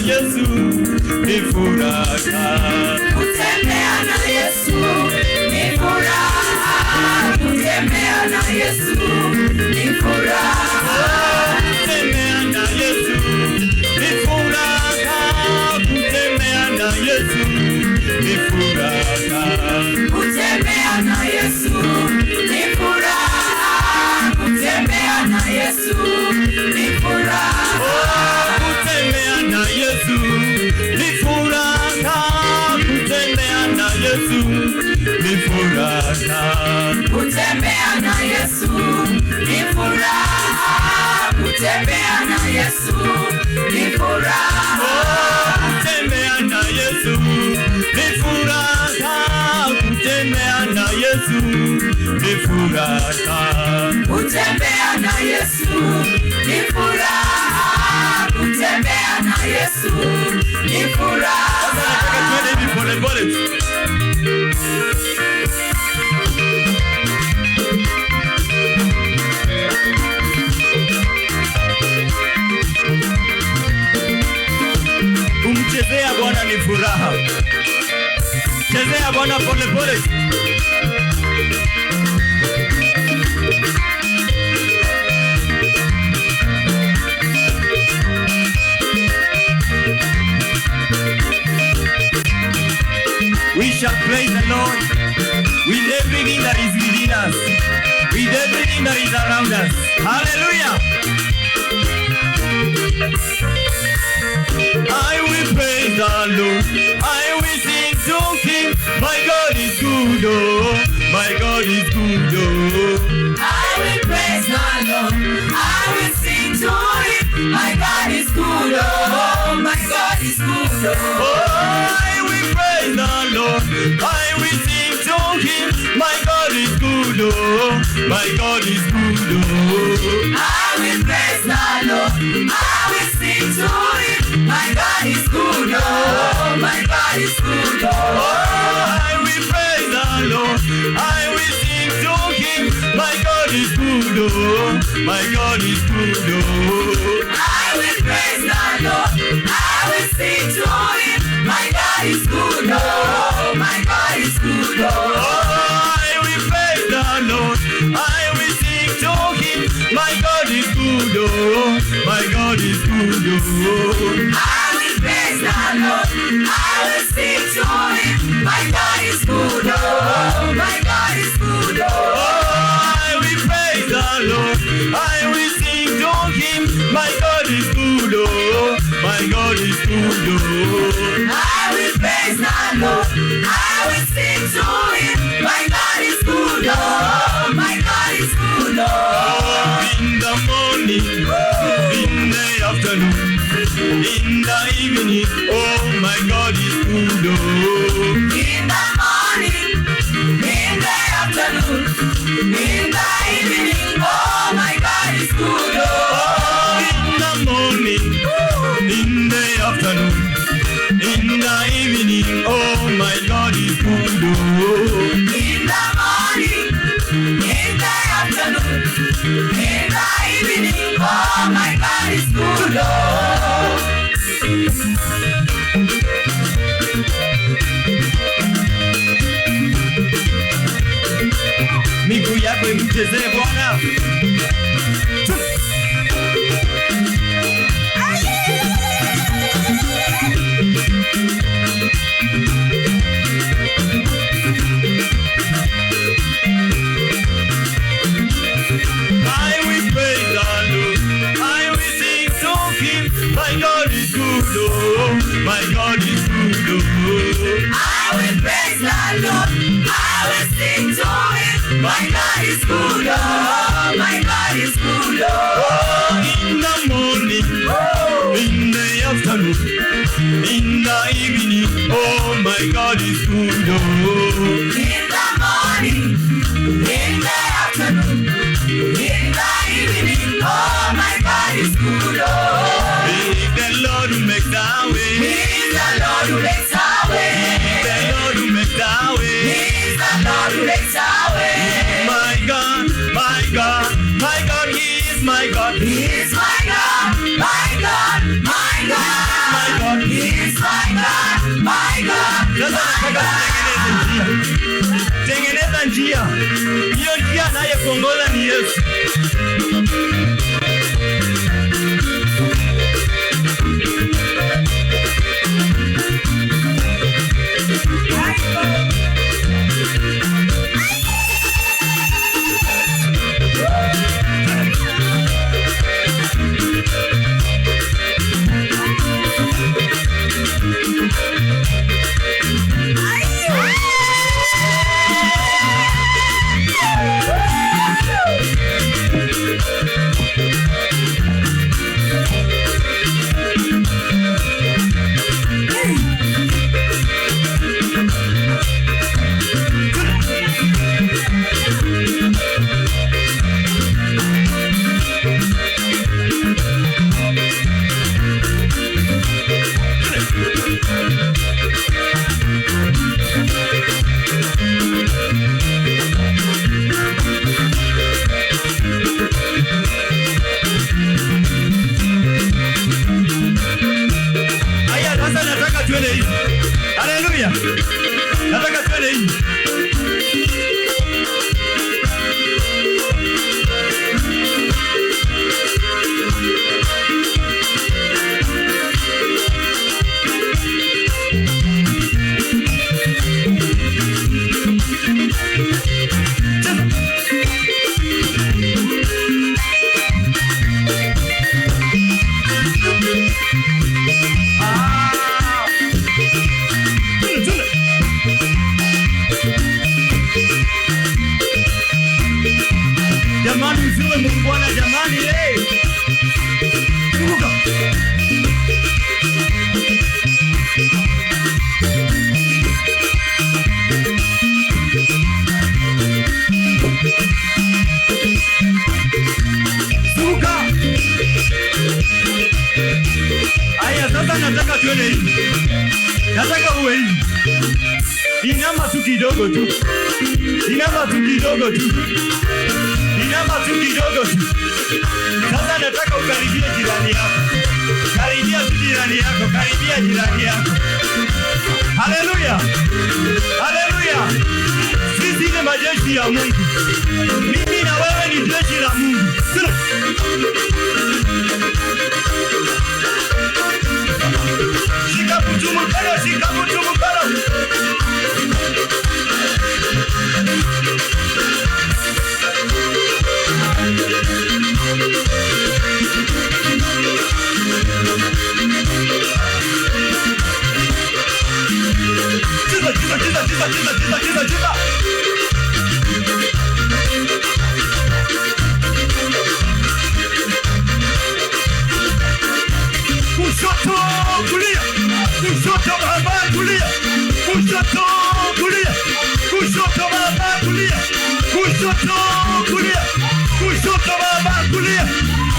Yesu ni furaha. Kutembea na Yesu ni furaha. Kutembea na Yesu ni furaha. Kutembea na Yesu ni furaha. Kutembea na Yesu ni furaha. Kutembea na Yesu ni furaha. Kutembea na Yesu ni furaha. Kutembea na Yesu ni furaha. Kutembea na Yesu ni furaha. Kutembea na Yesu ni furaha. Kutembea na Yesu ni furaha. Kutembea na Yesu ni furaha. Kutembea na Yesu ni furaha. Kutembea na Yesu ni furaha. Kutembea na Yesu ni furaha. Nataka twende hivi pole pole. Kumchezea Bwana ni furaha. Chezea Bwana pole pole. We shall praise the Lord with everything that is within us, with everything that is around us. Hallelujah! I will praise the Lord. I will sing to Him. My God is good, oh. My God is good, oh. I will praise the Lord. I will sing to Him. My God is good, oh. My God is good, oh. I will praise the Lord. I will sing to Him. My God is good, oh. My God is good, oh. I will praise the Lord. I will sing to Him. My God is good, oh. My God is good, oh. I will praise the Lord. I will sing to Him. My God is good, oh. My God is good, oh. I will praise the Lord. I will sing to Him. My God is good, oh. My God is good, oh. I will praise the Lord. I will sing to Him. My God is good, oh. My God is good, oh. I will praise the Lord. I will sing to Him. My God is good, oh. My God is good, oh. I will praise the Lord. I will sing to Him. My God is good, oh. My God is good, oh. I will praise the Lord. I will sing to Him. My God is good, oh. My God is good, oh. In the morning, in the afternoon, in the evening, oh my God is good, oh. In the morning, in the afternoon, in the evening, oh my God is good, oh. In the morning, in the afternoon, in the evening, oh my God is good, oh. In the morning, in the afternoon, in the evening, oh my God is good, oh. Miguu yako imchezee Bwana. I will praise the Lord. I will sing to Him. My God is good, oh. My God is good, oh. I will praise the Lord. I will sing to Him. My God is good, oh. My God is good, oh. In the morning, in the afternoon, in the evening, oh my God is good, oh. In the morning, in the afternoon, in the evening, oh my God is good, oh. He's the Lord who makes our way. He's the Lord who makes our way. He's the Lord who makes our way. He's the Lord who makes our way. My God, my God, my God, He is my God. He is my God, my God, my God. My God, njia. Tengeneza njia. Hiyo njia anayekuongoza ni Yesu. Haleluya. Nataka twende hivi. Jamani usiwe mbwana jamani Kumbuka. Kumbuka. Aya sasa nataka tuende hivi. Nataka uwe hivi. Inama tu kidogo tu. Inama tu kidogo tu. Inama tu kidogo tu. Sasa nataka ukaribie jirani yako. Karibia tu jirani yako. Karibia jirani yako. Haleluya. Haleluya. Sisi ni majeshi ya Mungu. Mimi na wewe ni jeshi la Mungu. Shika mtu mkono, shika mtu mkono. Cheza. Kushoto kulia. Kushoto baba kulia. Kushoto kulia. Kushoto baba kulia. Kushoto kulia. Kushoto baba kulia.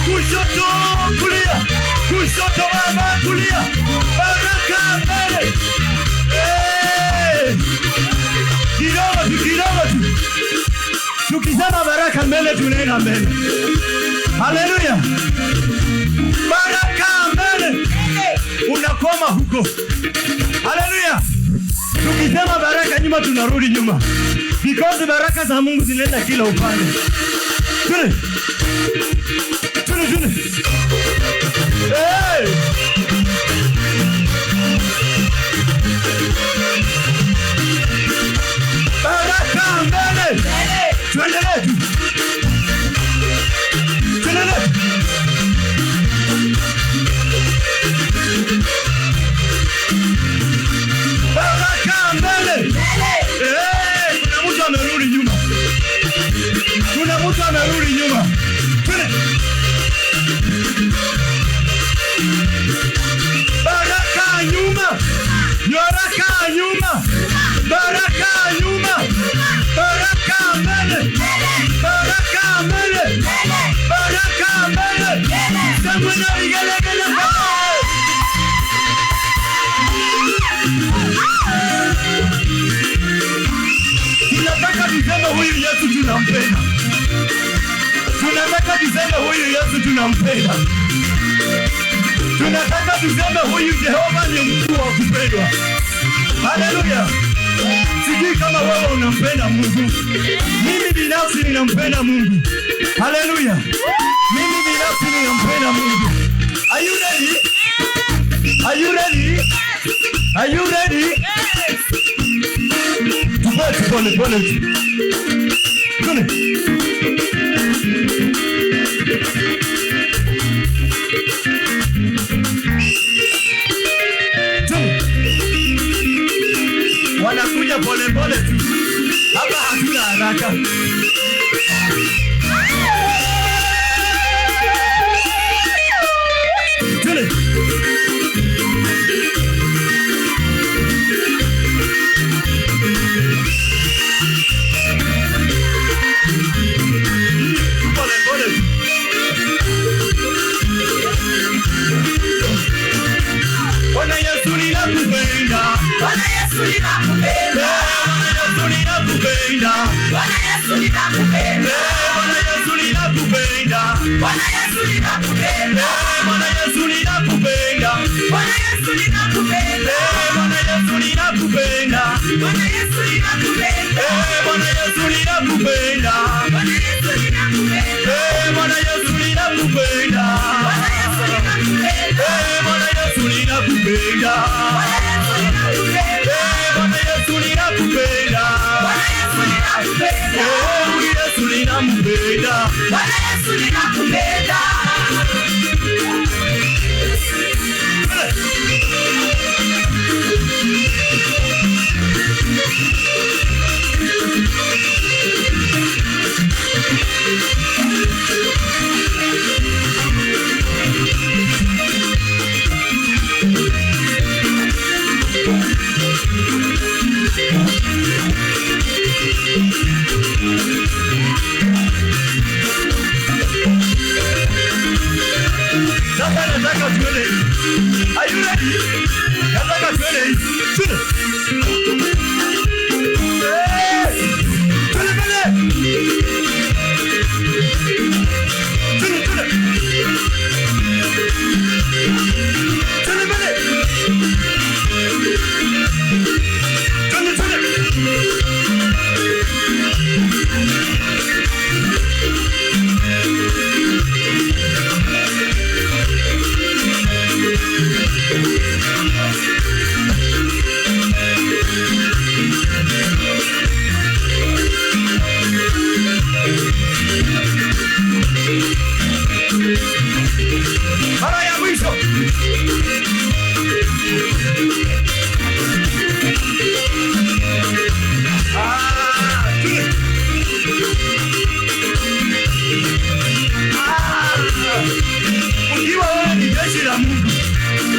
Kushoto kulia. Kushoto baba kulia. Baraka mbele. Kidogo tu. Tukisema baraka mbele tunaenda mbele. Haleluya. Baraka mbele. Unakoma huko. Haleluya. Tukisema baraka nyuma tunarudi nyuma. Because baraka za Mungu zinaenda kila upande. Tune. Hey! Baraka mbele. Tuendelee. Baraka mbele. Kuna mtu amerudi nyuma. Baraka nyuma. Baraka nyuma. Baraka nyuma. Baraka mbele. Baraka mbele. Baraka mbele. Samuna vigelegele mbele. Tunataka tuseme huyu Yesu tunampenda. Tunataka tuseme huyu Yesu tunampenda. Tunataka tuseme huyu Jehova ni mkuu wa kupendwa. Haleluya. Sijui kama wewe unampenda Mungu. Mimi binafsi ninampenda Mungu. Haleluya. Mimi binafsi ninampenda Mungu. Are you ready? Are you ready? Are you ready? Pole. Kone. Wanakuja pole tu. Hapa hatuna haraka. Tule. Bwana Yesu ninakupenda. Bwana Yesu ninakupenda. Bwana Yesu ninakupenda. Bwana Yesu ninakupenda. Bwana Yesu ninakupenda. Bwana Yesu ninakupenda. Bwana Yesu ninakupenda. Bwana Yesu ninakupenda. Bwana Yesu ninakupenda. Bwana Yesu ninakupenda. Bwana Yesu ninakupenda. Bwana Yesu ninakupenda. Bwana Yesu ninakupenda. Bwana Yesu ninakupenda. Bwana Yesu ninakupenda. Bwana Yesu ninakupenda. Bwana Yesu ninakupenda. Bwana Yesu ninakupenda. Yesu ninampenda. Bwana Yesu ninakupenda. Sasa nataka tuone. Are you ready? Nataka tuone. Tule. Tule bale. Tule. Tule bale. Tule. Mara ya mwisho. Ukiwa wewe ni jeshi la Mungu,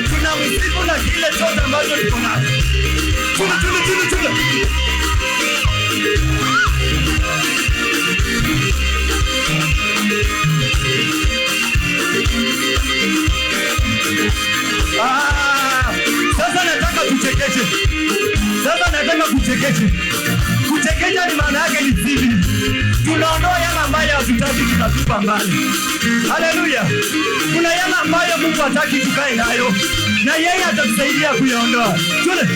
tunamsifu na kile chote ambacho tuko nacho. Tule. Sasa nataka kuchekeche. Kuchekecha ni maana yake ni siri. Tunaondoa yale ambayo hatutaki tutatupa mbali. Haleluya. Kuna yale ambayo Mungu hataki tukae nayo, na yeye atatusaidia kuyaondoa. Tule.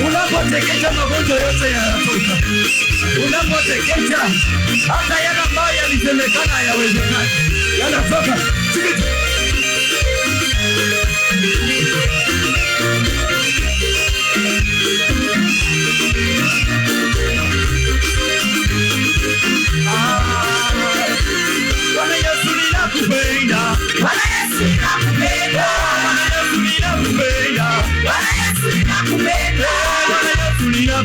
Unapotekecha magonjwa yote yanatoka. Unapotekecha hata yale ambayo yalisemekana hayawezekani yanatoka.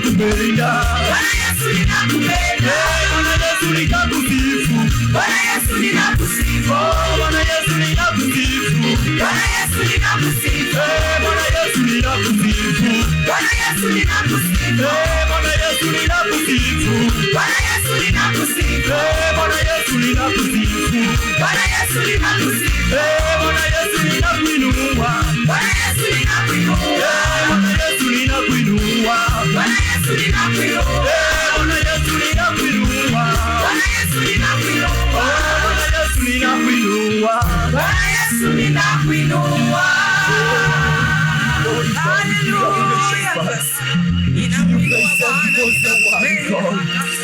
ninakupenda. Bwana Yesu ninakupenda. Bwana Yesu ninakusifu. Bwana Yesu ninakusifu. Bwana Yesu ninakusifu. Bwana Yesu ninakusifu. Bwana Yesu ninakusifu. Bwana Yesu ninakusifu. Bwana Yesu ninakusifu. Bwana Yesu ninakusifu. Bwana Yesu ninakusifu. Bwana Yesu ninakusifu. Bwana Yesu ninakuinua. Bwana Yesu ninakuinua. Bwana Yesu ninakuinua. Bwana Yesu ninakuinua. Bwana Yesu ninakuinua. Bwana Yesu ninakuinua. Bwana Yesu ninakuinua. Bwana Yesu ninakuinua. Hallelujah. Ninakuinua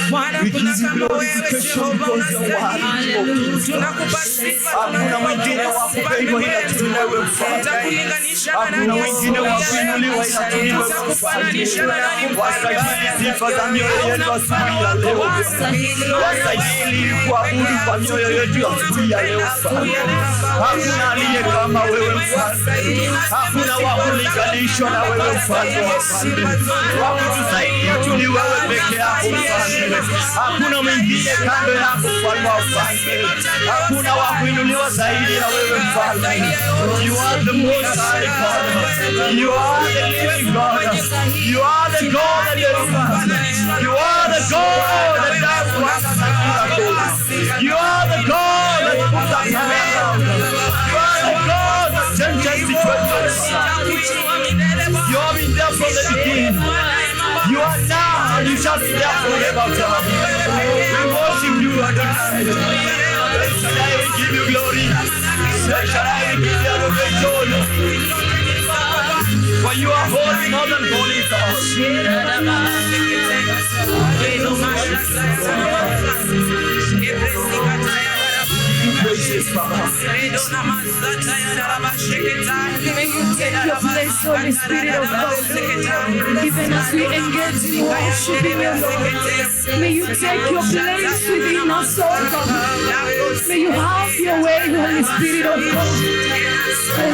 Bwana, kuna kama wewe Jehova unastahili. Tunakupa sifa, hakuna mwingine wa kupendwa ila wewe Mfalme. tutakulinganisha na nani? Hakuna mwingine wa kuinuliwa ila wewe Tutakufananisha na nani? Wastahili sifa za mioyo yetu asubuhi ya leo. Wastahili kuabudu kwa mioyo yetu asubuhi ya leo. Hakuna aliye kama wewe Mfalme. Hakuna wa kulinganishwa na wewe Mfalme wa wafalme. Wa kutusaidia tu ni wewe peke yako Mfalme. Hakuna mwingine kando yako Mfalme wa wafalme. Hakuna wa kuinuliwa zaidi ya wewe Mfalme. You are the most high God. You are the living God. You are the God that delivers. You are the God that does wonders and miracles. You are the God that puts us around. You are the God that changes situations. You have been there from the beginning. You are now and you shall be there forever. We worship you, Adonai. Shall I give you glory? Shall I give you adoration? For you are holy, more than holy, God. Praises, Father. May you take your place, Holy Spirit of God. Even as we engage in worshiping you, Lord, may you take your place within us, oh God. May you have your way, Holy Spirit of God.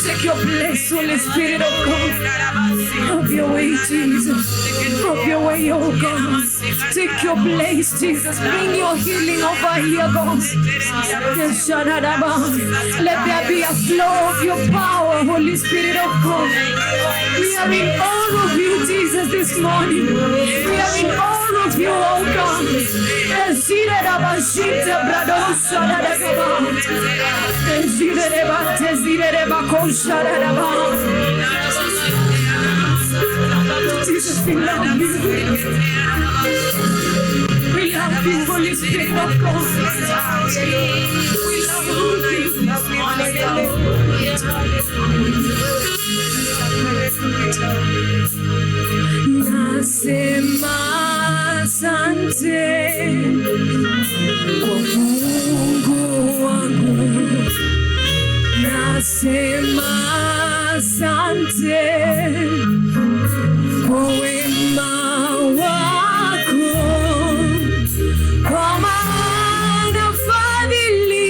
Take your place, Holy Spirit of God. Have your way, Jesus. Have your way, oh God. Take your place, Jesus. Bring your healing over here, God. Let there be a flow of your power, Holy Spirit of God. We are in all of you, Jesus, this morning. We are in all of you, oh God. Jesus, we love you. We love you, Holy Spirit of God. We love you. Nasema asante kwa Mungu wangu. Nasema asante kwa wema wako, kwa maana fadhili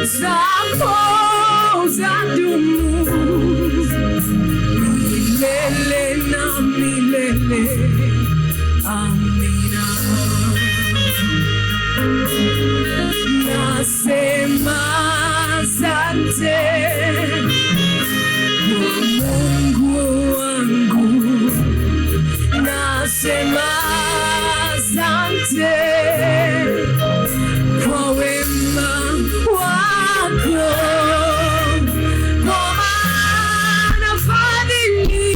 zako zadumu milele na milele. Amina. Nasema asante kwa Mungu wangu. Nasema asante kwa wema wako, kwa maana fadhili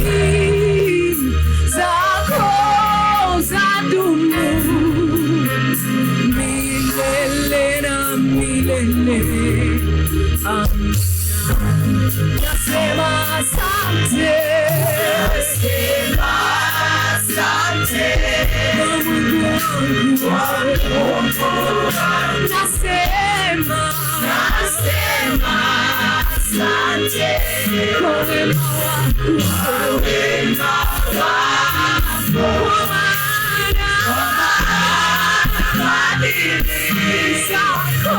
zako zadumu milele na milele. Nasema asante, nasema asante kwa Mungu wangu. Nasema asante kwa wema wako, kwa maana fadhili zako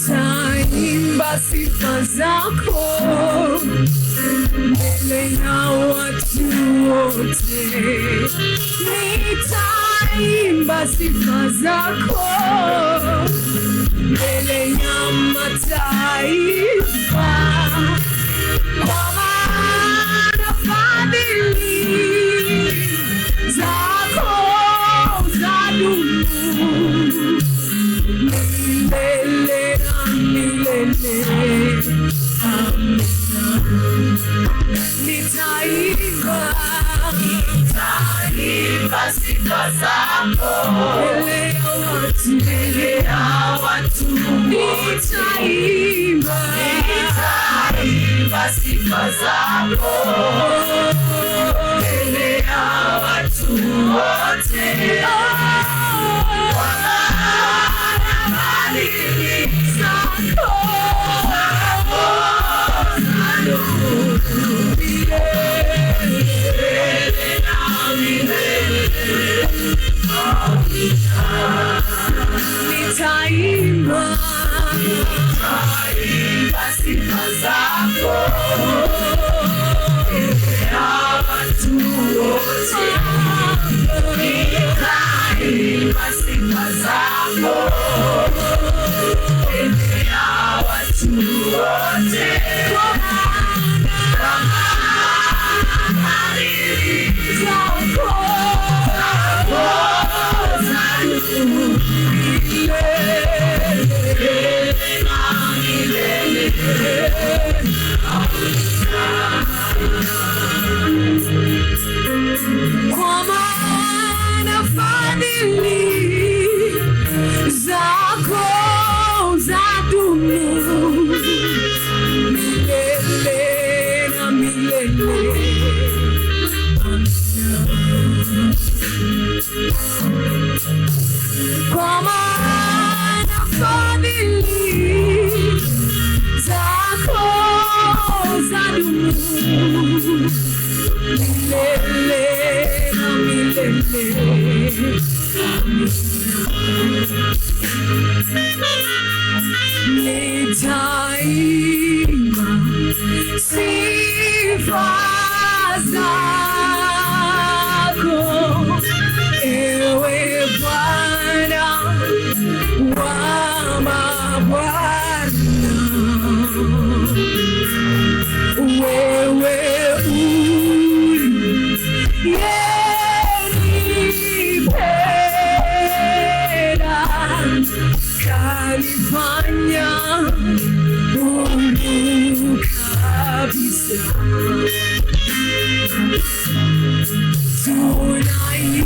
Nitaimba sifa zako mbele ya watu wote, nitaimba sifa zako mbele ya mataifa, kwa maana fadhili zako zadumu milele na milele. Amina. Nitaimba sifa zako mbele ya watu, nitaimba sifa zako mbele ya watu wote, kwa maana fadhili zako zadumu milele na milele. Nitaimba sifa zako mbele ya watu wote, nitaimba sifa zako mbele ya watu wote, kwa maana fadhili zako zadumu milele na milele. Kwa maana fadhili zako zadumu milele na milele. Kwa maana fadhili zako zadumu milele na milele. Nitaimba sifa zako, ewe Bwana wa mabwana, wewe uliyenipenda kanifanya huru kabisa.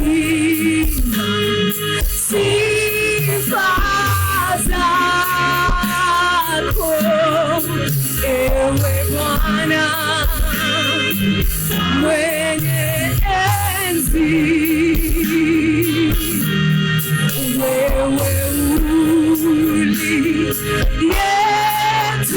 Tunaimba sifa zako, ewe Bwana mwenye enzi, wewe uliyetuumba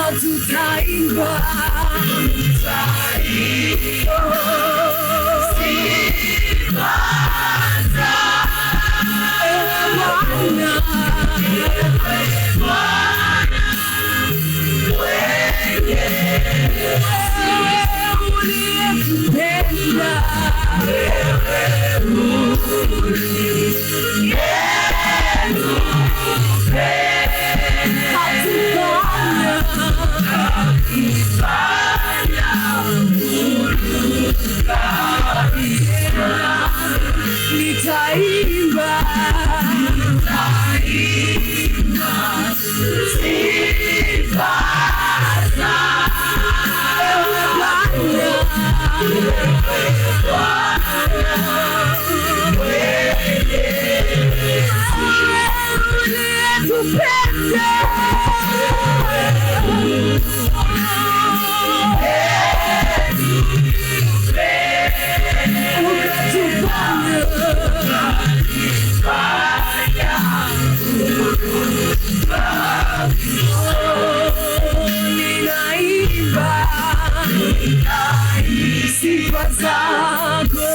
tutaimba sifa zako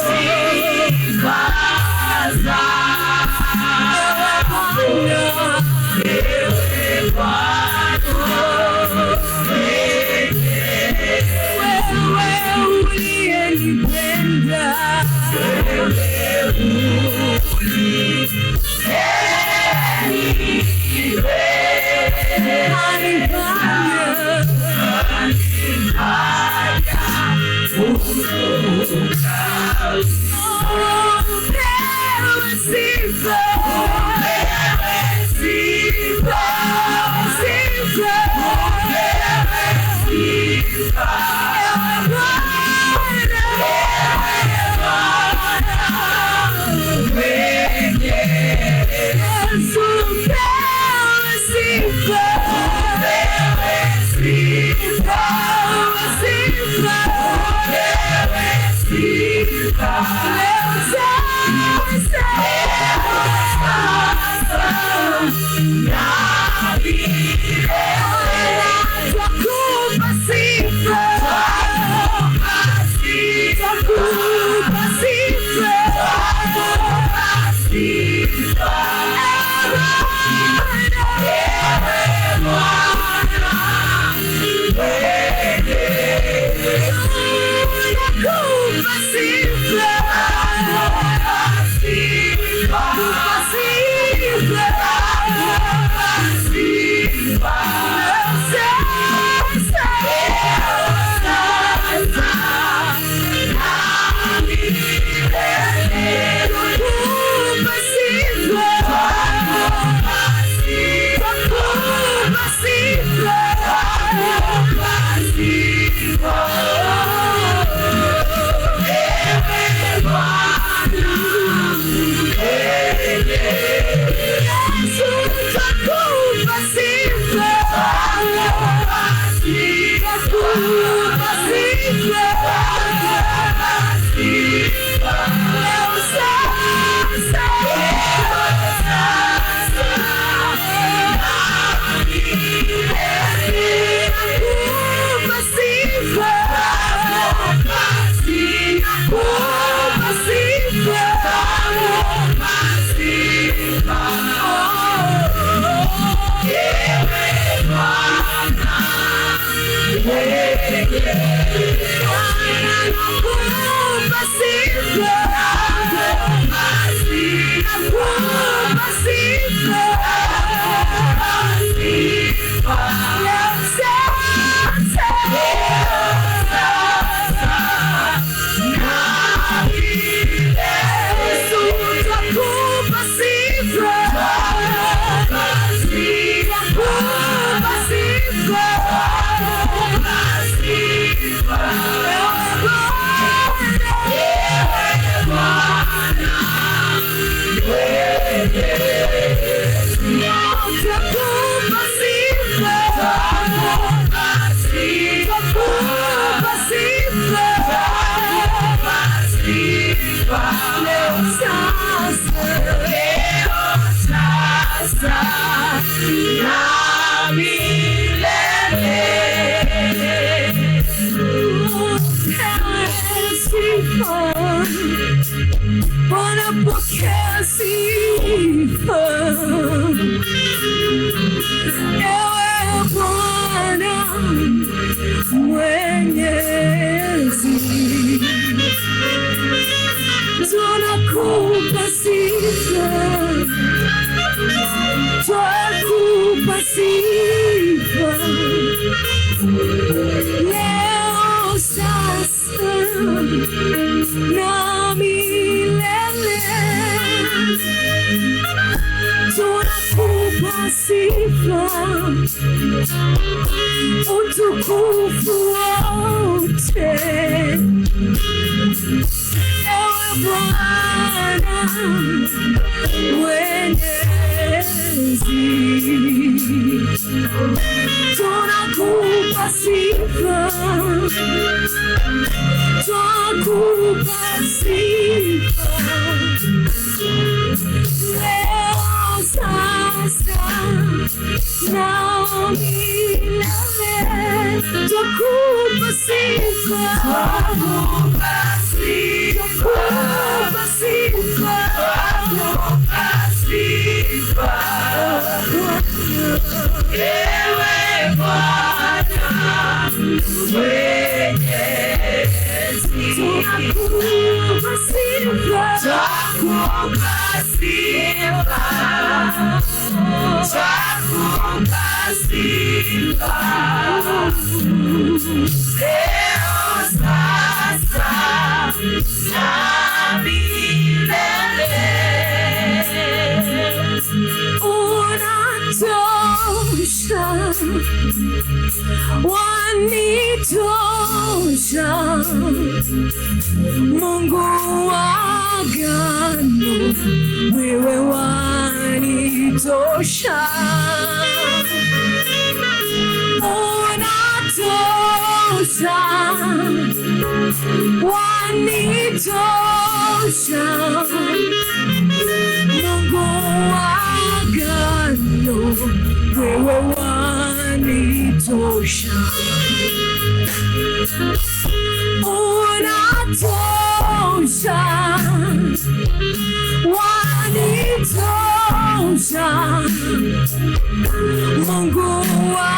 Bwana pokea sifa. Ewe Bwana Mwenyezi, tunakupa sifa, twakupa sifa leo, sasa na milele. Tunakupa sifa, utukufu wote. Ewe Bwana Mwenyezi, tunakupa sifa, twakupa sifa leo, sasa na milele. Twakupa sifa, twakupa sifa, twakupa sifa, ewe Bwana Mwenyezi, twakupa sifa, twakupa sifa, twakupa sifa leo, sasa na milele. Unatosha, wanitosha, Mungu wa agano, wewe wanitosha. Unatosha, wanitosha, Mungu wa agano, wewe wanitosha. Unatosha, wanitosha, Mungu wa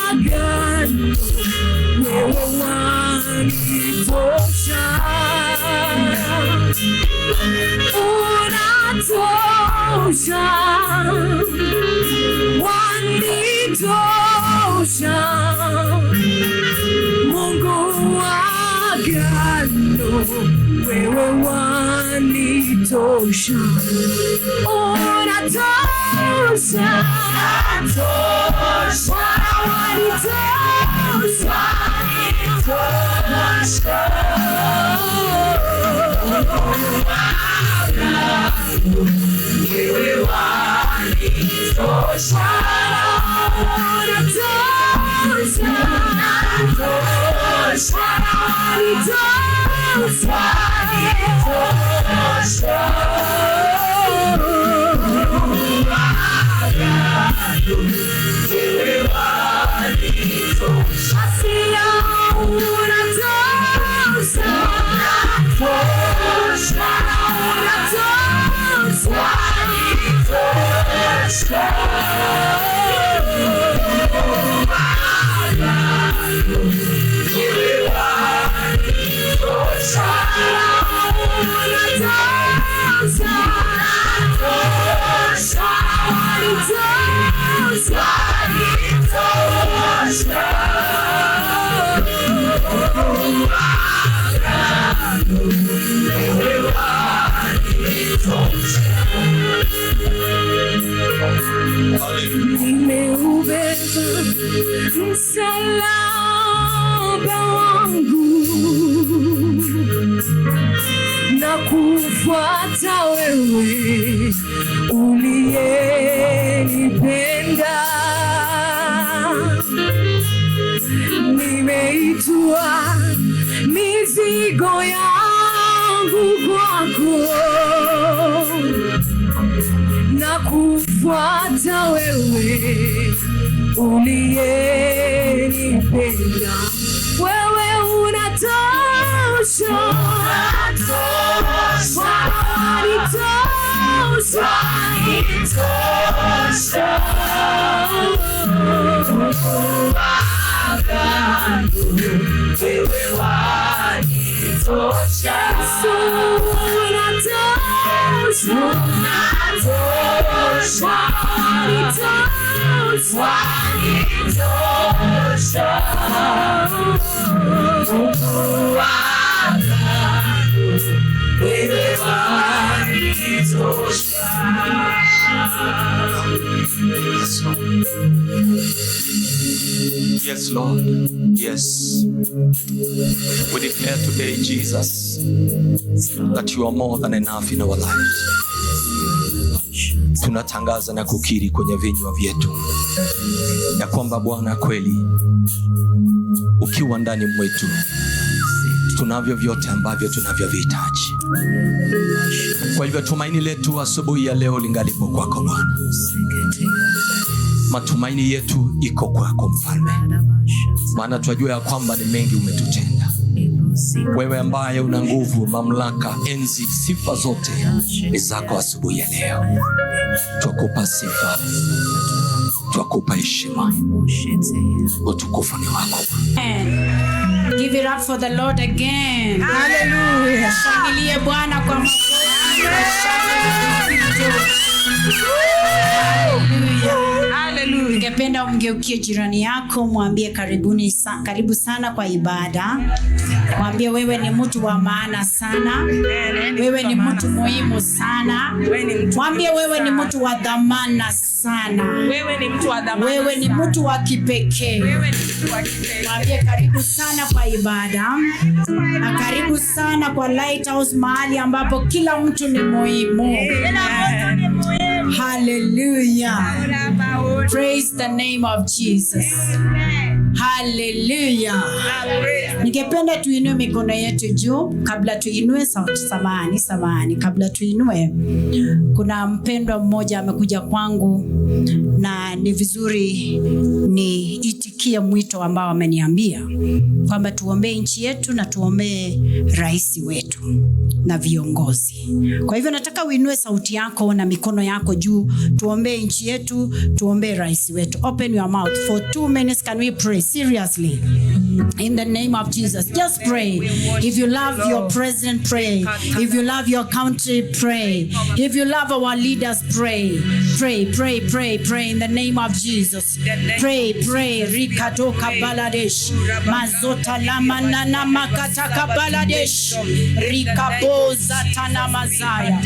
agano, wewe wanitosha. Unatosha, wanitosha, Mungu wa agano, wewe wanitosha. Unatosha, wanitosha, wewe wanitosha. Nimeubeba msalaba wangu na kufuata wewe uliyenipenda. Nimeitua mizigo yangu kwako na kufuata wewe uliyenipenda. Wewe unatosha, Yes, Lord. Yes. We declare today, Jesus, that you are more than enough in our lives. Tunatangaza na kukiri kwenye vinywa vyetu ya kwamba Bwana kweli ukiwa ndani mwetu tunavyo vyote ambavyo tunavyovihitaji. Kwa hivyo tumaini letu asubuhi ya leo lingalipo kwako Bwana. Matumaini yetu iko kwako Mfalme, maana tunajua ya kwamba ni mengi umetutenda. Wewe ambaye una nguvu, mamlaka, enzi, sifa zote ni zako asubuhi ya leo. Twakupa sifa, twakupa heshima, utukufu ni wako. Give it up for the Lord again. Hallelujah. Shangilie Bwana kwa makofi. Hallelujah. Ningependa umgeukie jirani yako, mwambie karibu sana kwa ibada. Mwambie wewe ni mtu wa maana sana. Wewe ni mtu muhimu sana. Mwambie wewe ni mtu wa dhamana sana. Wewe ni mtu wa kipekee. Mwambie karibu sana kwa ibada. Na karibu sana kwa Lighthouse, mahali ambapo kila mtu ni muhimu. Hallelujah. Praise the name of Jesus. Hallelujah. Ningependa tuinue mikono yetu juu. Kabla tuinue samahani, kabla tuinue, kuna mpendwa mmoja amekuja kwangu na ni vizuri niitikie mwito ambao ameniambia kwamba tuombee nchi yetu na tuombee rais wetu na viongozi. Kwa hivyo nataka uinue sauti yako na mikono yako juu, tuombee nchi yetu, tuombee rais wetu. Open your mouth for 2 minutes. Can we pray seriously? In the name of Jesus, just pray. If you love your president, pray. If you love your country, pray. If you love our leaders, pray. Pray in the name of Jesus. Pray. Rikatoka Baladesh. Mazota lamanana makataka Baladesh. Rikaboza tana mazaya.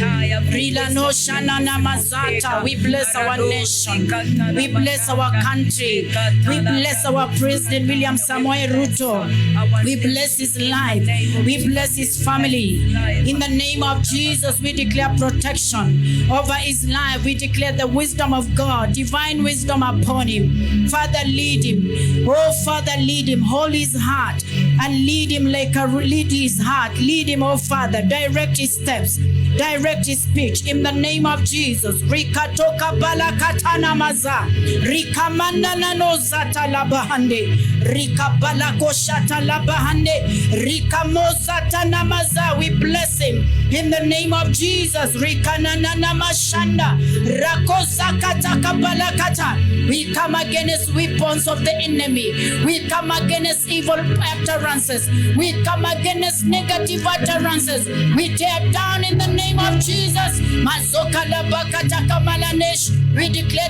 Rilanosha nana mazata. We bless our nation. We bless our country. We bless our President William Samoei Ruto. We bless his life. We bless his family. In the name of Jesus, we declare protection over his life. We declare the wisdom of God, divine wisdom upon him. Father, lead him. Oh, Father, lead him. Hold his heart and lead him lead his heart. Lead him, oh Father. Direct his steps. Direct his speech. In the name of Jesus. Rikatoka balakatana maza. Rikamanda nanozata labahande. Rikabalakosata labahande. Rikamosata namaza. We bless him. In the name of Jesus. Rikanana mashanda. Rakosakata kabalakata. We come against weapons of the enemy. We come against evil utterances. We come against negative utterances. We tear down in the name of Jesus. We declare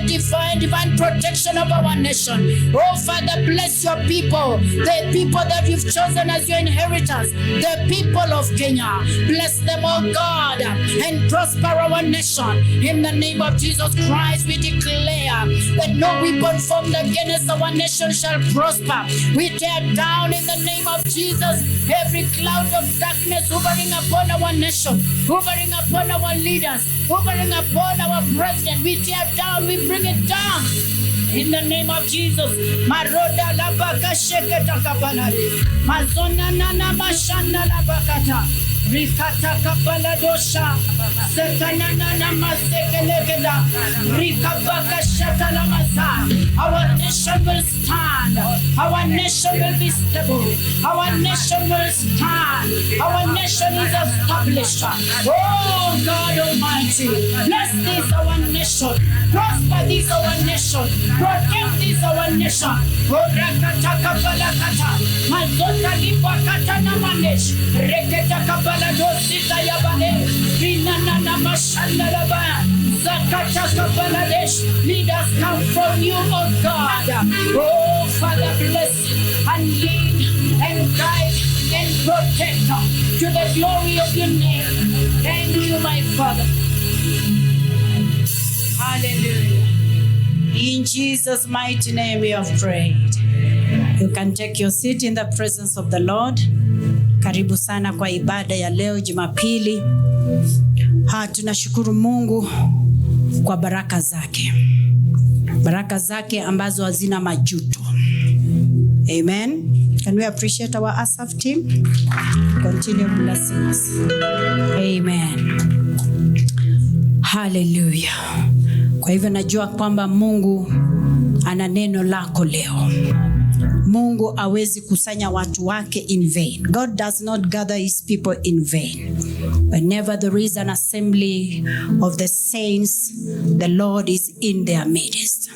divine protection of our nation. Oh Father, bless your people, the people that you've chosen as your inheritance, the people of Kenya. Bless them, oh God, and prosper our nation. In the name of Jesus Christ, we declare that no weapon formed against our nation shall prosper. We tear down in the name of Jesus every cloud of darkness hovering upon our nation, hovering upon our leaders, hovering upon our president. We tear down, we bring it down in the name of Jesus. Maroda labaka sheketa kabanare. Mazona nana mashanda labakata. Rikata kapala dosha. Setanana namasekelegeda. Rikabaka shatalamasa. Our nation will stand. Our nation will be stable. Our nation will stand. Our nation is established. Oh God Almighty, bless this our nation. Prosper this our nation. Protect this our nation. Rakata kapala kata. Mazota lipakata namanesh. Reketa kapala dosita yabane. Rinana namashandalaba. Zakata kapala desh. Leaders come from you, oh God. Oh Father, bless and lead and guide and protect to the glory of your name. Thank you, my Father. Hallelujah. In Jesus' mighty name we have prayed. You can take your seat in the presence of the Lord. Karibu sana kwa ibada ya leo Jumapili. Tunashukuru Mungu kwa baraka zake. Baraka zake ambazo hazina majuto. Amen. Can we appreciate our ASAF team? Continue blessing us. Amen. Hallelujah. Kwa hivyo najua kwamba Mungu ana neno lako leo. Mungu hawezi kusanya watu wake in vain. God does not gather his people in vain. Whenever there is an assembly of the saints, the Lord is in their midst.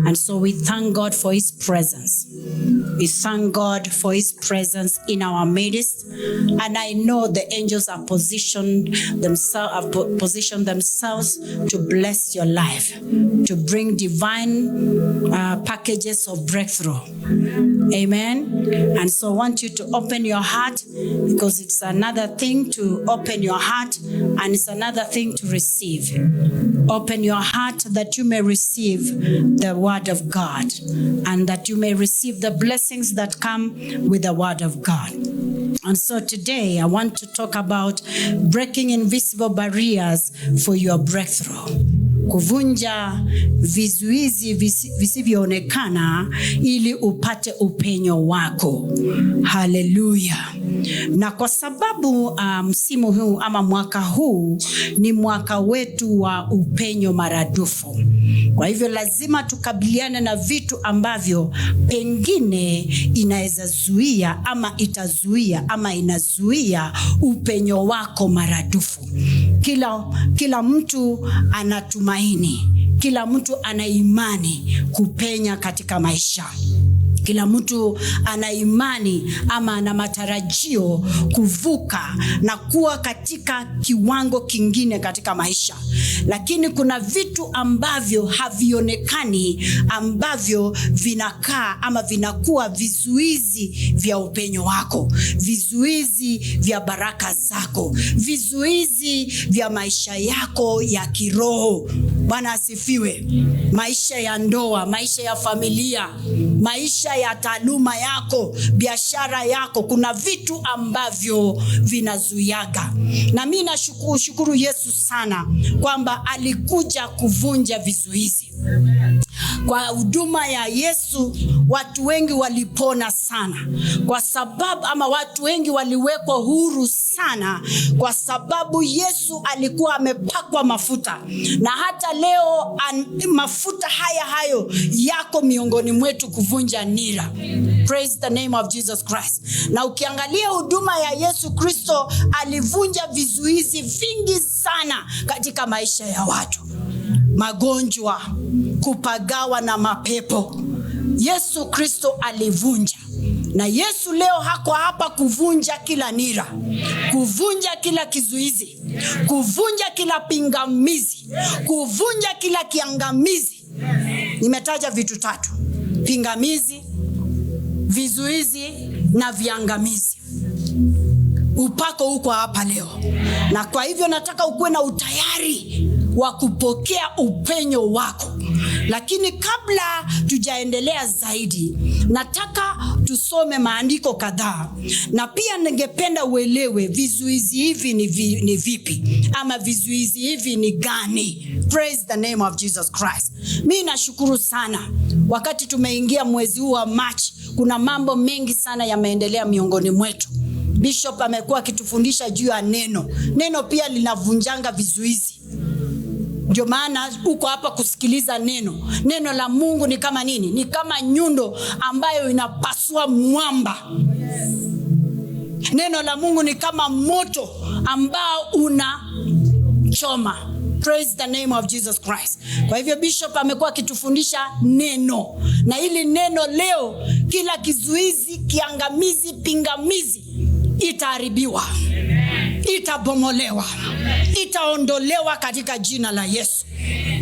And so we thank God for his presence. We thank God for his presence in our midst. And I know the angels are positioned themselves to bless your life, to bring divine packages of breakthrough. Amen. And so I want you to open your heart, because it's another thing to open your heart and it's another thing to receive. Open your heart that you may receive the word of God and that you may receive the blessings that come with the word of God. And so today I want to talk about breaking invisible barriers for your breakthrough. Kuvunja vizuizi visivyoonekana ili upate upenyo wako. Hallelujah. Na kwa sababu msimu huu ama mwaka huu ni mwaka wetu wa upenyo maradufu. Kwa hivyo lazima tukabiliane na vitu ambavyo pengine inaweza zuia ama itazuia ama inazuia upenyo wako maradufu. Kila mtu anatumaini, kila mtu ana imani kupenya katika maisha. Kila mtu ana imani ama ana matarajio kuvuka na kuwa katika kiwango kingine katika maisha. Lakini kuna vitu ambavyo havionekani, ambavyo vinakaa ama vinakuwa vizuizi vya upenyo wako, vizuizi vya baraka zako, vizuizi vya maisha yako ya kiroho. Bwana asifiwe. Maisha ya ndoa, maisha ya familia, maisha ya taaluma yako, biashara yako, kuna vitu ambavyo vinazuiaga. Na mimi nashukuru Yesu sana kwamba alikuja kuvunja vizuizi. Kwa huduma ya Yesu watu wengi walipona sana, kwa sababu ama watu wengi waliwekwa huru sana, kwa sababu Yesu alikuwa amepakwa mafuta. Na hata leo mafuta hayo yako miongoni mwetu kuvunja nira. Praise the name of Jesus Christ. Na ukiangalia huduma ya Yesu Kristo, alivunja vizuizi vingi sana katika maisha ya watu. Magonjwa, kupagawa na mapepo, Yesu Kristo alivunja. Na Yesu leo hako hapa kuvunja kila nira, kuvunja kila kizuizi, kuvunja kila pingamizi, kuvunja kila kiangamizi. Nimetaja vitu 3: pingamizi, vizuizi na viangamizi. Upako uko hapa leo. Na kwa hivyo nataka ukuwe na utayari wa kupokea upenyo wako. Lakini kabla tujaendelea zaidi, nataka tusome maandiko kadhaa. Na pia ningependa uelewe vizuizi hivi ni vipi, ama vizuizi hivi ni gani. Praise the name of Jesus Christ. Mimi nashukuru sana wakati tumeingia mwezi huu wa March, kuna mambo mengi sana yameendelea miongoni mwetu. Bishop amekuwa akitufundisha juu ya neno. Neno pia linavunjanga vizuizi. Ndio maana uko hapa kusikiliza neno. Neno la Mungu ni kama nini? Ni kama nyundo ambayo inapasua mwamba. Neno la Mungu ni kama moto ambao unachoma. Praise the name of Jesus Christ. Kwa hivyo Bishop amekuwa akitufundisha neno. Na hili neno leo, kila kizuizi, kiangamizi, pingamizi itaharibiwa. Itabomolewa. Itaondolewa katika jina la Yesu.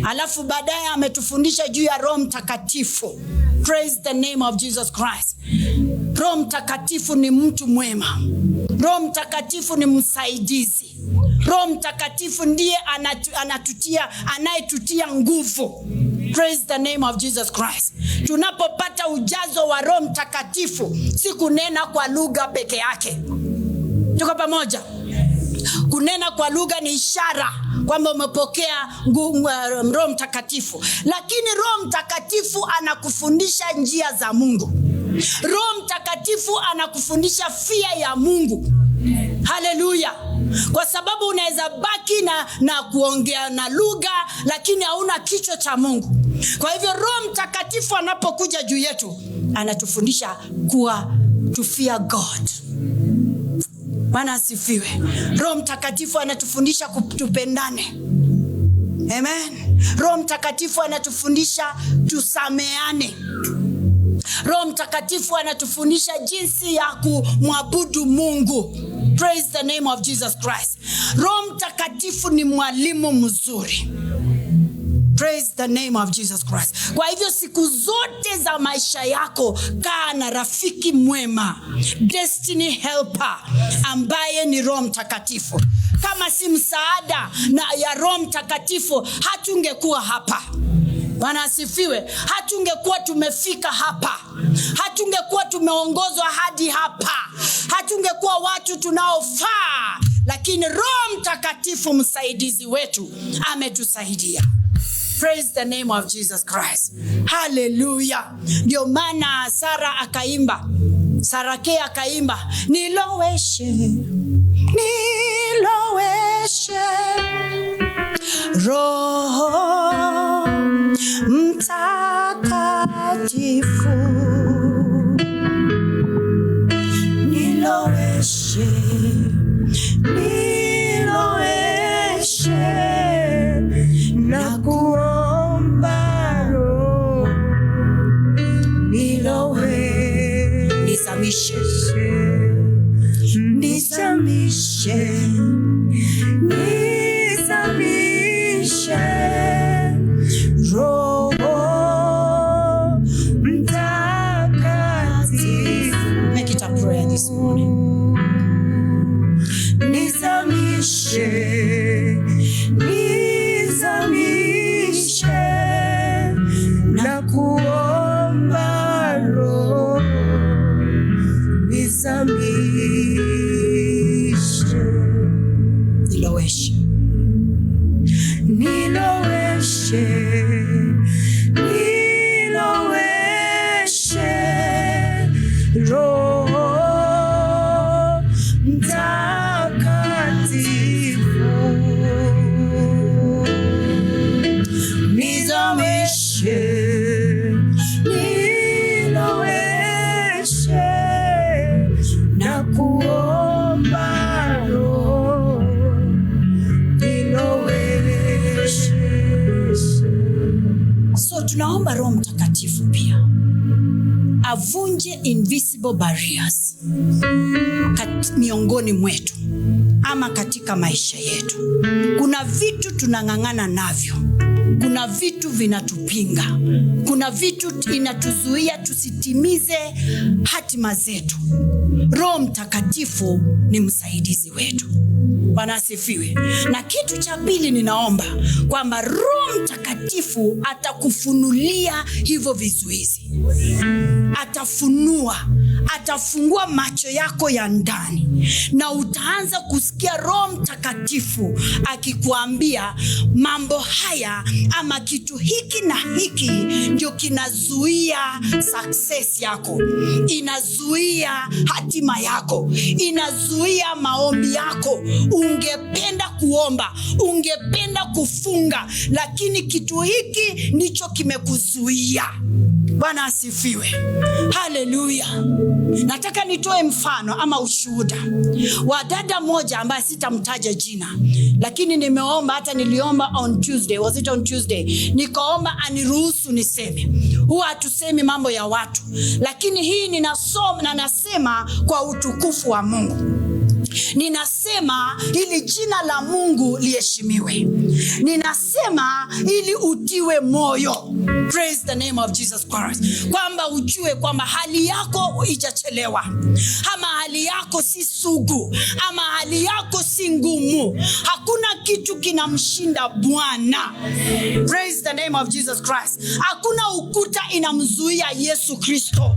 Alafu baadaye ametufundisha juu ya Roho Mtakatifu. Praise the name of Jesus Christ. Roho Mtakatifu ni mtu mwema. Roho Mtakatifu ni msaidizi. Roho Mtakatifu ndiye anayetutia nguvu. Praise the name of Jesus Christ. Tunapopata ujazo wa Roho Mtakatifu, si kunena kwa lugha peke yake. Tuko pamoja? Kunena kwa lugha ni ishara kwamba umepokea Roho Mtakatifu. Lakini Roho Mtakatifu anakufundisha njia za Mungu. Roho Mtakatifu anakufundisha fia ya Mungu. Haleluya. Kwa sababu unaweza baki na kuongea na lugha lakini hauna kichwa cha Mungu. Kwa hivyo Roho Mtakatifu anapokuja juu yetu, anatufundisha kuwa to fear God. Bwana asifiwe. Roho Mtakatifu anatufundisha kutupendane. Amen. Roho Mtakatifu anatufundisha tusameane. Roho Mtakatifu anatufundisha jinsi ya kumwabudu Mungu. Praise the name of Jesus Christ. Roho Mtakatifu ni mwalimu mzuri. Praise the name of Jesus Christ. Kwa hivyo siku zote za maisha yako, kaa na rafiki mwema, destiny helper, ambaye ni Roho Mtakatifu. Kama si msaada ya Roho Mtakatifu, hatungekuwa hapa. Bwana asifiwe. Hatungekuwa tumefika hapa. Hatungekuwa tumeongozwa hadi hapa. Hatungekuwa watu tunaofaa. Lakini Roho Mtakatifu msaidizi wetu ametusaidia. Praise the name of Jesus Christ. Hallelujah. Ndio maana Sara akaimba. Sarake akaimba, niloweshe Roho Mtakatifu, niloweshe na kuomba Roho, nizamishe Roho Mtakatifu. Make it a prayer this morning. Nizamishe na kuomba Roho, nizamishe. Roho Mtakatifu, nizamishe na kuomba Roho, So tunaomba Roho Mtakatifu pia avunje invisible barriers miongoni mwetu ama katika maisha yetu. Kuna vitu tunang'ang'ana navyo. Kuna vitu vinatupinga. Kuna vitu inatuzuia tusitimize hatima zetu. Roho Mtakatifu ni msaidizi wetu. Bwana asifiwe. Na kitu cha pili ninaomba kwamba Roho Mtakatifu atakufunulia hivyo vizuizi. Atafunua, atafungua macho yako ya ndani na utaanza kusikia Roho Mtakatifu akikuambia mambo haya ama kitu hiki na hiki ndio kinazuia success yako, inazuia hatima yako, inazuia maombi yako. Ungependa kuomba, ungependa kufunga, lakini kitu hiki ndicho kimekuzuia. Bwana asifiwe. Haleluya. Nataka nitoe mfano ama ushuhuda wa dada moja ambaye sitamtaja jina, lakini nimeomba, hata niliomba on Tuesday, was it on Tuesday? Nikaomba aniruhusu niseme. Huwa hatusemi mambo ya watu, lakini hii ninasoma na nasema kwa utukufu wa Mungu. Ninasema ili jina la Mungu liheshimiwe. Ninasema ili utiwe moyo. Praise the name of Jesus Christ. Kwamba ujue kwamba hali yako haijachelewa, ama hali yako si sugu, ama hali yako si ngumu. Hakuna kitu kinamshinda Bwana. Praise the name of Jesus Christ. Hakuna ukuta inamzuia Yesu Kristo.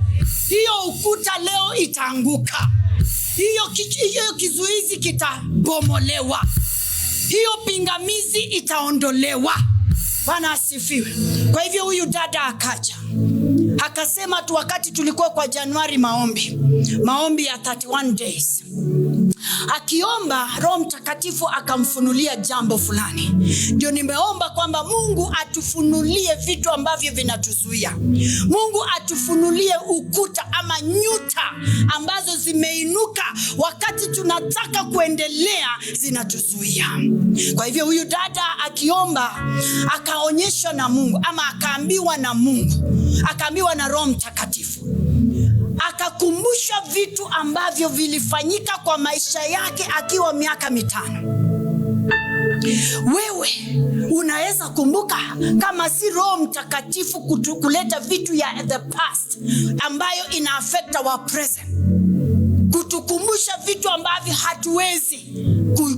Hiyo ukuta leo itaanguka. Hiyo kizuizi kitabomolewa. Hiyo pingamizi itaondolewa. Bwana asifiwe. Kwa hivyo huyu dada akaja, akasema tu, wakati tulikuwa kwa Januari maombi ya 31 days, akiomba, Roho Mtakatifu akamfunulia jambo fulani. Ndio nimeomba kwamba Mungu atufunulie vitu ambavyo vinatuzuia. Mungu atufunulie ukuta ama nyuta ambazo zimeinuka wakati tunataka kuendelea, zinatuzuia. Kwa hivyo huyu dada akiomba, akaonyeshwa na Mungu ama akaambiwa na Mungu, akaambiwa na Roho Mtakatifu, akakumbusha vitu ambavyo vilifanyika kwa maisha yake akiwa miaka 5. Wewe unaweza kumbuka kama si Roho Mtakatifu kuleta vitu ya the past ambayo ina affect our present, kutukumbusha vitu ambavyo hatuwezi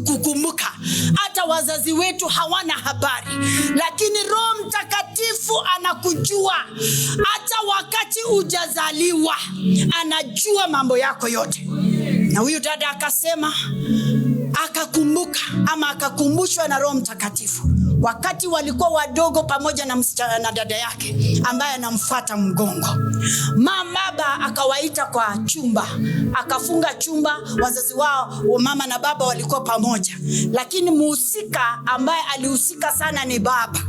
kukumbuka, hata wazazi wetu hawana habari, lakini Roho Mtakatifu anakujua hata wakati hujazaliwa, anajua mambo yako yote. Na huyu dada akasema, akakumbuka ama akakumbushwa na Roho Mtakatifu wakati walikuwa wadogo pamoja na dada yake ambaye anamfuata mgongo. Baba akawaita kwa chumba, akafunga chumba. Wazazi wao, mama na baba, walikuwa pamoja, lakini muhusika ambaye alihusika sana ni baba.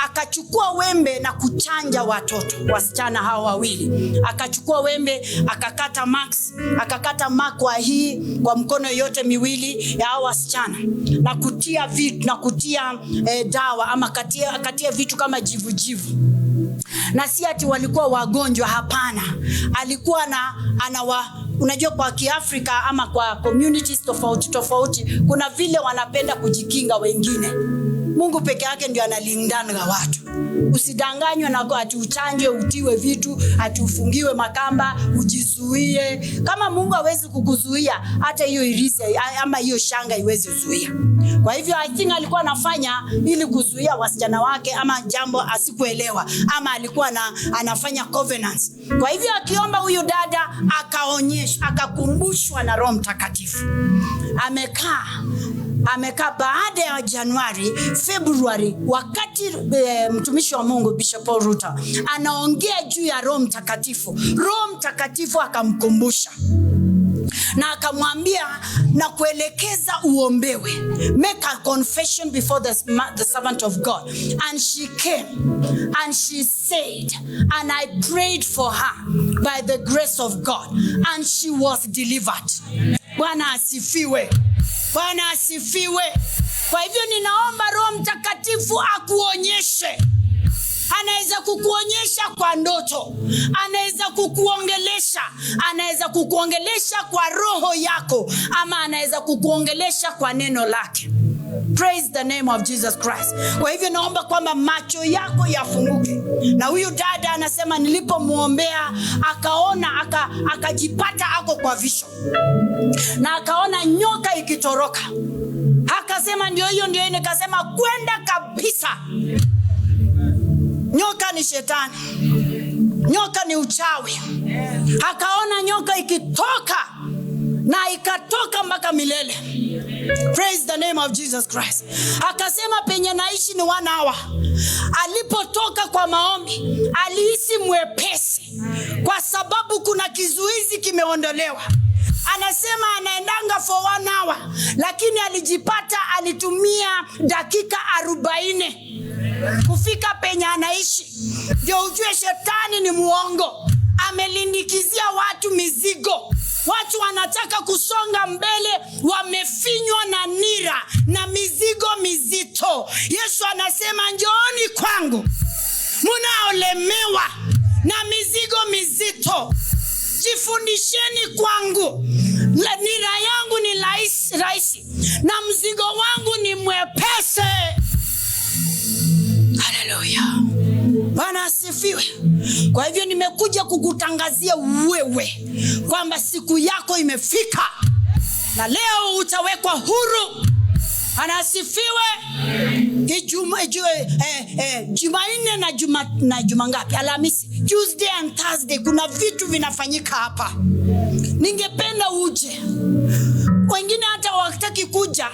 Akachukua wembe na kuchanja wasichana hao wawili. Akachukua wembe, akakata mark kwa mkono yote miwili ya hao wasichana, na kutia vitu, na kutia dawa ama katia vitu kama jivujivu. Na si ati walikuwa wagonjwa, hapana. Alikuwa unajua kwa Kiafrika ama kwa communities tofauti kuna vile wanapenda kujikinga wengine. Mungu peke yake ndio analindana na watu. Usidanganywe na ati uchanjwe, utiwe vitu, ati ufungiwe makamba, ujizuie. Kama Mungu hawezi kukuzuia, hata hiyo irisi ama hiyo shanga iwezi kuzuia. Kwa hivyo I think alikuwa anafanya ili kuzuia wasichana wake, ama jambo asikuelewa, ama alikuwa anafanya covenants. Kwa hivyo akiomba, huyu dada akakumbushwa na Roho Mtakatifu. Amekaa baada ya Januari, Februari, wakati mtumishi wa Mungu Bishop Paul Ruto anaongea juu ya Roho Mtakatifu, Roho Mtakatifu akamkumbusha na akamwambia na kuelekeza uombewe. Make a confession before the servant of God. And she came and she said, and I prayed for her by the grace of God, and she was delivered. Bwana asifiwe. Bwana asifiwe. Kwa hivyo ninaomba Roho Mtakatifu akuonyeshe. Anaweza kukuonyesha kwa ndoto, anaweza kukuongelesha kwa roho yako, ama anaweza kukuongelesha kwa neno lake. Praise the name of Jesus Christ. Kwa hivyo naomba kwamba macho yako yafunguke. Na huyu dada anasema nilipomuombea akajipata ako kwa vision, na akaona nyoka ikitoroka. Akasema ndio hiyo. Nikasema kwenda kabisa. Nyoka ni shetani, nyoka ni uchawi. Akaona nyoka milele. Praise the name of Jesus Christ. Akasema penye naishi ni 1 hour. Alipotoka kwa maombi alihisi mwepesi kwa sababu kuna kizuizi kimeondolewa. Anasema anaendanga for 1 hour, lakini alijipata alitumia dakika 40 kufika penye anaishi. Ndio ujue shetani ni muongo. Amelindikizia watu mizigo. Watu wanataka kusonga mbele, wamefinywa na nira na mizigo mizito. Yesu anasema njooni kwangu munaolemewa na mizigo mizito, jifundisheni kwangu. Nira yangu ni rahisi na mzigo wangu ni mwepesi. Hallelujah. Bwana asifiwe. Kwa hivyo nimekuja kukutangazia wewe kwamba siku yako imefika na leo utawekwa huru. Bwana asifiwe. Jumanne na juma ngapi? Alhamisi, Tuesday and Thursday kuna vitu vinafanyika hapa. Ningependa uje. Wengine hata hawataki kuja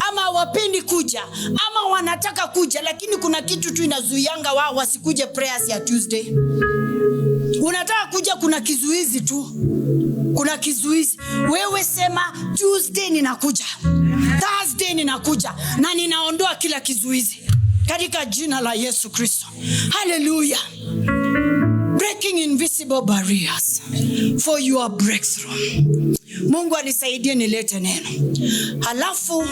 ama hawapendi kuja ama wanataka kuja, lakini kuna kitu tu inazuianga wao wasikuje prayers ya Tuesday. Unataka kuja, kuna kizuizi tu. Kuna kizuizi. Wewe sema Tuesday ninakuja, Thursday ninakuja, na ninaondoa kila kizuizi katika jina la Yesu Kristo. Hallelujah. Breaking invisible barriers for your breakthrough. Mungu anisaidie nilete neno. Halafu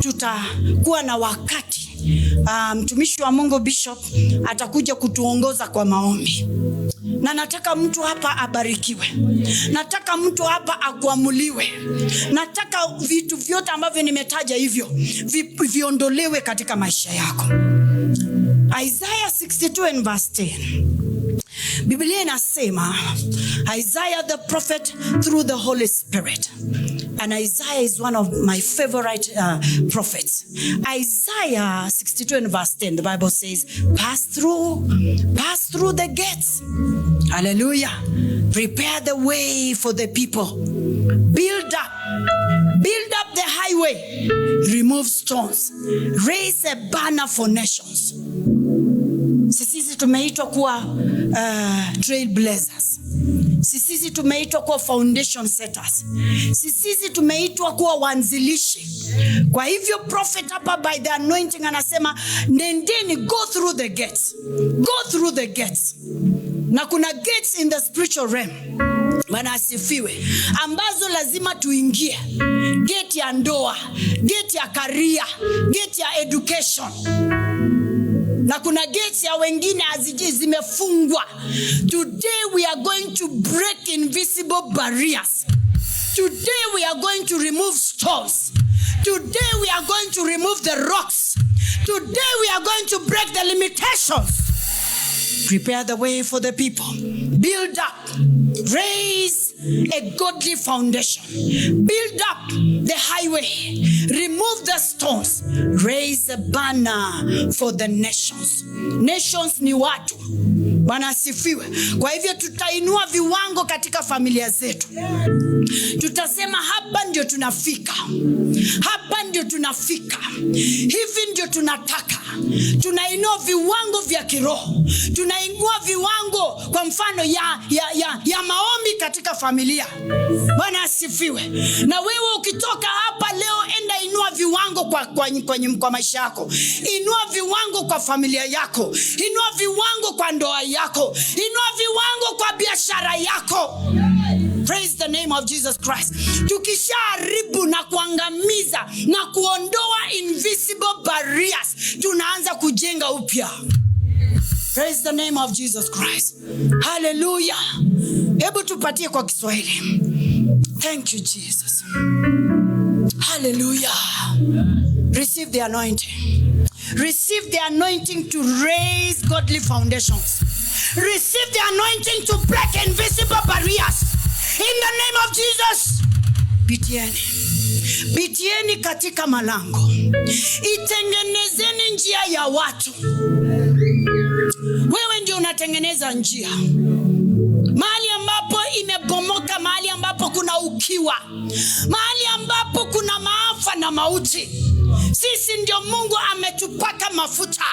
tutakuwa na wakati mtumishi wa Mungu Bishop atakuja kutuongoza kwa maombi. Na nataka mtu hapa abarikiwe. Nataka mtu hapa akuamuliwe. Nataka vitu vyote ambavyo nimetaja hivyo viondolewe katika maisha yako. Isaiah 62 and verse 10. Biblia inasema, Isaiah the prophet through the Holy Spirit. And Isaiah is one of my favorite prophets. Isaiah 62 and verse 10, the Bible says, pass through the gates. Hallelujah. Prepare the way for the people. Build up the highway. Remove stones. Raise a banner for nations. Sisi tumeitwa kuwa trailblazers. Sisi tumeitwa kuwa foundation setters. Sisi tumeitwa kuwa wanzilishi. Kwa hivyo prophet hapa by the anointing anasema nendeni, go through the gates. Go through the gates. Na kuna gates in the spiritual realm. Bwana asifiwe. Ambazo lazima tuingie. Gate ya ndoa, gate ya career, gate ya education. Na kuna gates ya wengine zimefungwa. Today we are going to break invisible barriers. Today we are going to remove stones. Today we are going to remove the rocks. Today we are going to break the limitations. Prepare the way for the people. Build up. Raise a godly foundation. Build up the highway. Remove the stones. Raise a banner for the nations. Nations ni watu. Bwana asifiwe. Kwa hivyo tutainua viwango katika familia zetu. Tutasema hapa ndio tunafika. Hapa ndio tunafika. Hivi ndio tunataka. Tunainua viwango vya kiroho. Tunainua viwango kwa mfano ya maombi katika familia. Bwana asifiwe. Na wewe ukitoka hapa leo, enda inua viwango kwa maisha yako. Inua viwango kwa familia yako. Inua viwango kwa ndoa yako. Inua viwango kwa biashara yako. Praise the name of Jesus Christ. Tukishaharibu na kuangamiza na kuondoa invisible barriers, tunaanza kujenga upya. Praise the name of Jesus Christ. Hallelujah. Hebu tupatie kwa Kiswahili. Thank you Jesus. Hallelujah. Receive the anointing. Receive the anointing to raise godly foundations. Receive the anointing to break invisible barriers. In the name of Jesus. Bitieni katika malango. Itengenezeni njia ya watu. Wewe ndio unatengeneza njia. Mahali ambapo imebomoka, mahali ambapo kuna ukiwa, mahali ambapo kuna maafa na mauti. Sisi ndio Mungu ametupaka mafuta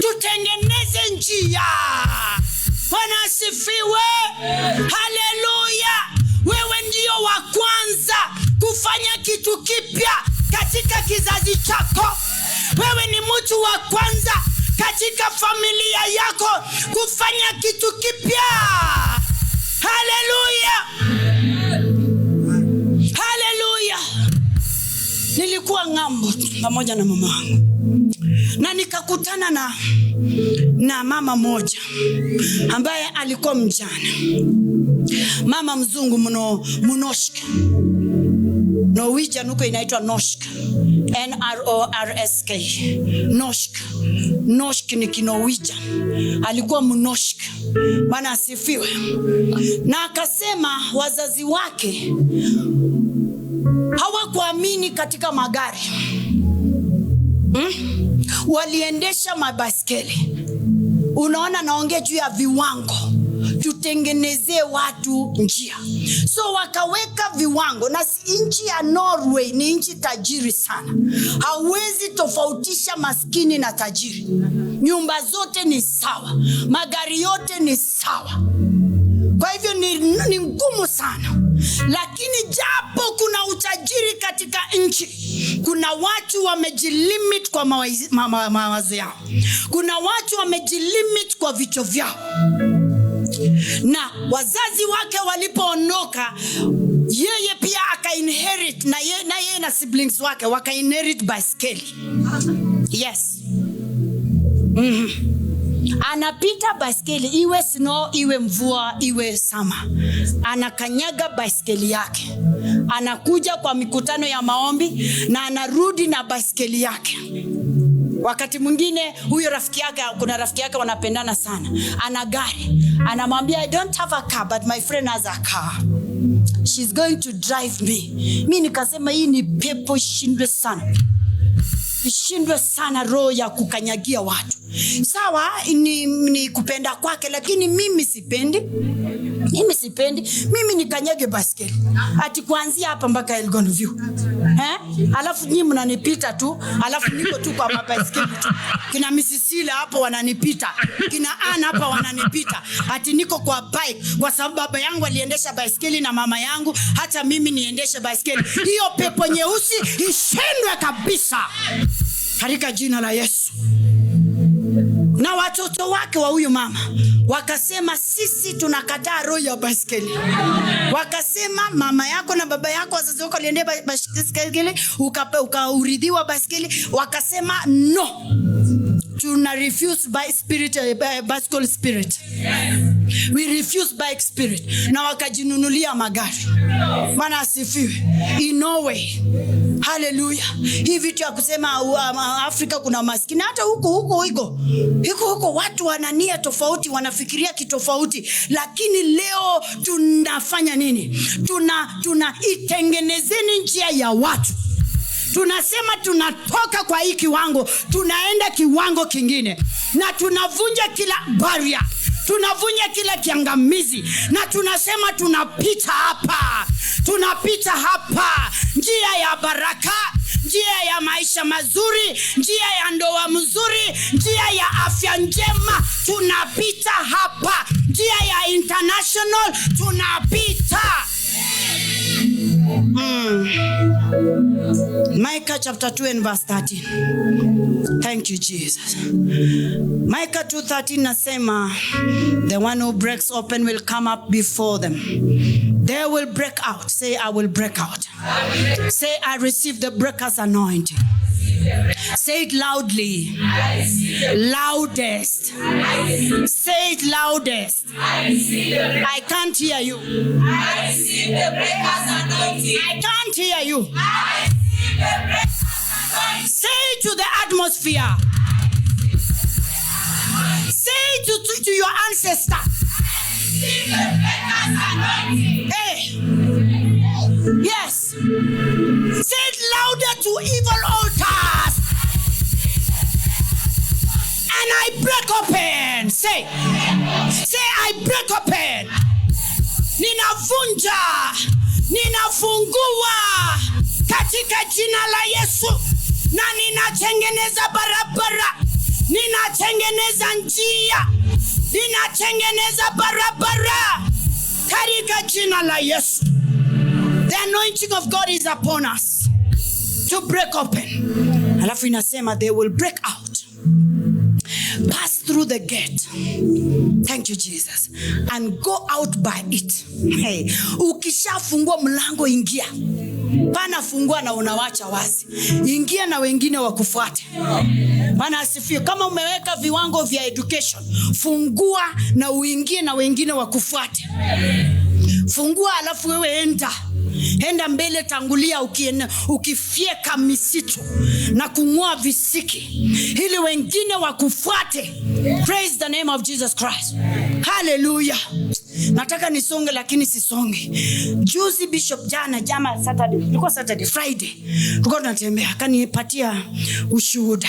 tutengeneze njia. Bwana asifiwe. Haleluya. Wewe ndio wa kwanza kufanya kitu kipya katika kizazi chako. Wewe ni mtu wa kwanza katika familia yako kufanya kitu kipya. Haleluya. Haleluya. Nilikuwa ng'ambo pamoja na mama wangu na nikakutana na mama moja ambaye alikuwa mjane. Mama mzungu Mnoshka. Norwegian nuko inaitwa Norsk. N-R-O-R-S-K. Norsk. Norsk ni Kinorwegian. Alikuwa Mnoshka. Bwana asifiwe. Na akasema wazazi wake hawakuamini katika magari. Waliendesha mabaskeli. Unaona, naongea juu ya viwango. Tutengenezee watu njia. So wakaweka viwango, na nchi ya Norway ni nchi tajiri sana. Hawezi tofautisha maskini na tajiri. Nyumba zote ni sawa, magari yote ni sawa. Kwa hivyo ni ngumu sana. Lakini japo kuna utajiri katika nchi, kuna watu wamejilimit kwa mawazo yao. Kuna watu wamejilimit kwa vichwa vyao. Na wazazi wake walipoondoka, yeye pia aka-inherit, na yeye na siblings wake waka-inherit baiskeli. Yes. Anapita baiskeli, iwe snow, iwe mvua, iwe sama. Anakanyaga baiskeli yake. Anakuja kwa mikutano ya maombi na anarudi na baiskeli yake. Wakati mwingine huyo rafiki yake, kuna rafiki yake wanapendana sana, ana gari. Anamwambia, I don't have a car but my friend has a car. She's going to drive me. Mimi nikasema hii ni pepo ishindwe sana. Ishindwe sana roho ya kukanyagia watu. Sawa, ni kupenda kwake, lakini mimi sipendi. Mimi nikanyage baskeli. Ati kuanzia hapa mpaka Elgon View. Alafu nyinyi mnanipita tu, alafu niko tu kwa mabaskeli tu. Kina Misisila hapo wananipita. Kina Ana hapa wananipita. Ati niko kwa bike kwa sababu baba yangu aliendesha baskeli na mama yangu, hata mimi niendeshe baskeli. Hiyo pepo nyeusi ishindwe kabisa katika jina la Yesu. Na watoto wake wa huyu mama wakasema, sisi tunakataa roho ya baskeli. Wakasema, mama yako na baba yako wazazi wako waliendea baskeli, ukauridhiwa baskeli. Wakasema no, tuna refuse by spirit, bicycle spirit. We refuse bike spirit. Na wakajinunulia magari. Maana asifiwe. In Norway. Hallelujah. Hii vitu ya kusema Afrika kuna maskini, hata huko watu wanania tofauti, wanafikiria kitofauti. Lakini leo tunafanya nini? Itengenezeni njia ya watu. Tunasema tunatoka kwa hii kiwango, tunaenda kiwango kingine. Na tunavunja kila barrier, tunavunja kila kiangamizi, na tunasema tunapita hapa. Njia ya baraka, njia ya maisha mazuri, njia ya ndoa mzuri, njia ya afya njema, tunapita hapa. Njia ya international, tunapita. Micah chapter 2 and verse 13. Thank you, Jesus. Micah 2:13 nasema, the one who breaks open will come up before them. They will break out. Say, I will break out. Say, I receive the breaker's anointing. Say it loudly. Loudest. Say it loudest. I can't hear you. I receive the breaker's anointing. I can't hear you. I receive the breaker's anointing. Say it to the atmosphere. Say it to your ancestor. I receive the breaker's anointing. Hey. Yes. Say it louder to evil altars. And I break open. Say, I break open. ninavunja, ninafungua katika jina la Yesu, na ninatengeneza barabara, ninatengeneza njia, ninatengeneza barabara katika jina la Yesu. The anointing of God is upon us to break open. Alafu inasema they will break out, pass through the gate, thank you Jesus, and go out by it. Hey, ukishafungua mlango ingia. Pana fungua na unawacha wazi. Ingia na wengine wakufuate. Bwana asifiwe. Kama umeweka viwango vya education, fungua na uingie na wengine wakufuate. Fungua alafu wewe enda mbele, tangulia ukifyeka misitu na kung'oa visiki ili wengine wakufuate. Praise the name of Jesus Christ. Hallelujah. Nataka nisonge lakini sisonge. Juzi Bishop jana Saturday, ilikuwa Saturday, Friday, tulikuwa tunatembea, akanipatia ushuhuda.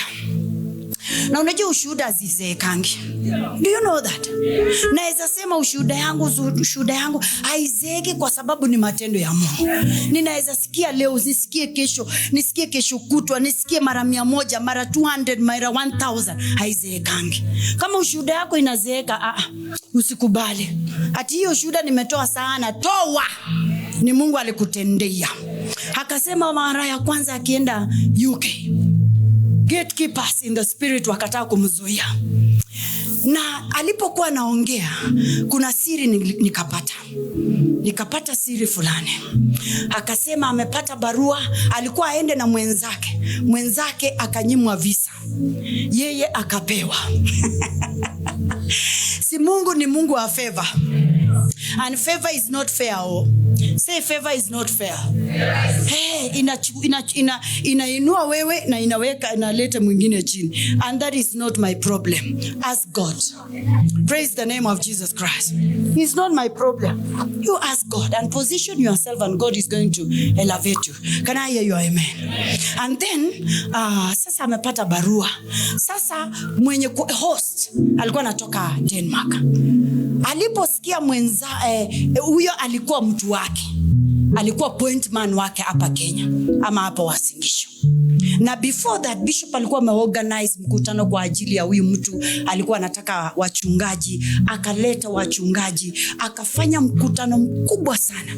Na unajua ushuhuda hazizeekangi. Do you know that? Naweza sema ushuhuda yangu haizeeki kwa sababu ni matendo ya Mungu. Ninaweza sikia leo, nisikie kesho kutwa, nisikie mara 100, mara 200, mara 1000, haizeekangi. Kama ushuhuda yako inazeeka, usikubali. Ati hiyo ushuhuda nimetoa sana, toa. Ni Mungu alikutendea. Akasema mara ya kwanza akienda UK, gatekeepers in the spirit wakataa kumzuia. Na alipokuwa naongea, kuna siri nikapata siri fulani. Akasema amepata barua, alikuwa aende na mwenzake akanyimwa visa, yeye akapewa. Si Mungu ni Mungu wa favor. And favor is not fair. Say favor is not fair. Hey, inainua wewe na inaleta mwingine chini. And that is not my problem. Ask God. Praise the name of Jesus Christ. It's not my problem. You ask God and position yourself, and God is going to elevate you. Can I hear you? Amen. And then sasa amepata barua. Sasa mwenye host alikuwa anatoka Denmark. Aliposikia huyo alikuwa mtu wake, alikuwa point man wake hapa Kenya ama hapa Wasingisho. Na before that Bishop alikuwa ameorganize mkutano kwa ajili ya huyu mtu. Alikuwa anataka wachungaji, akaleta wachungaji, akafanya mkutano mkubwa sana.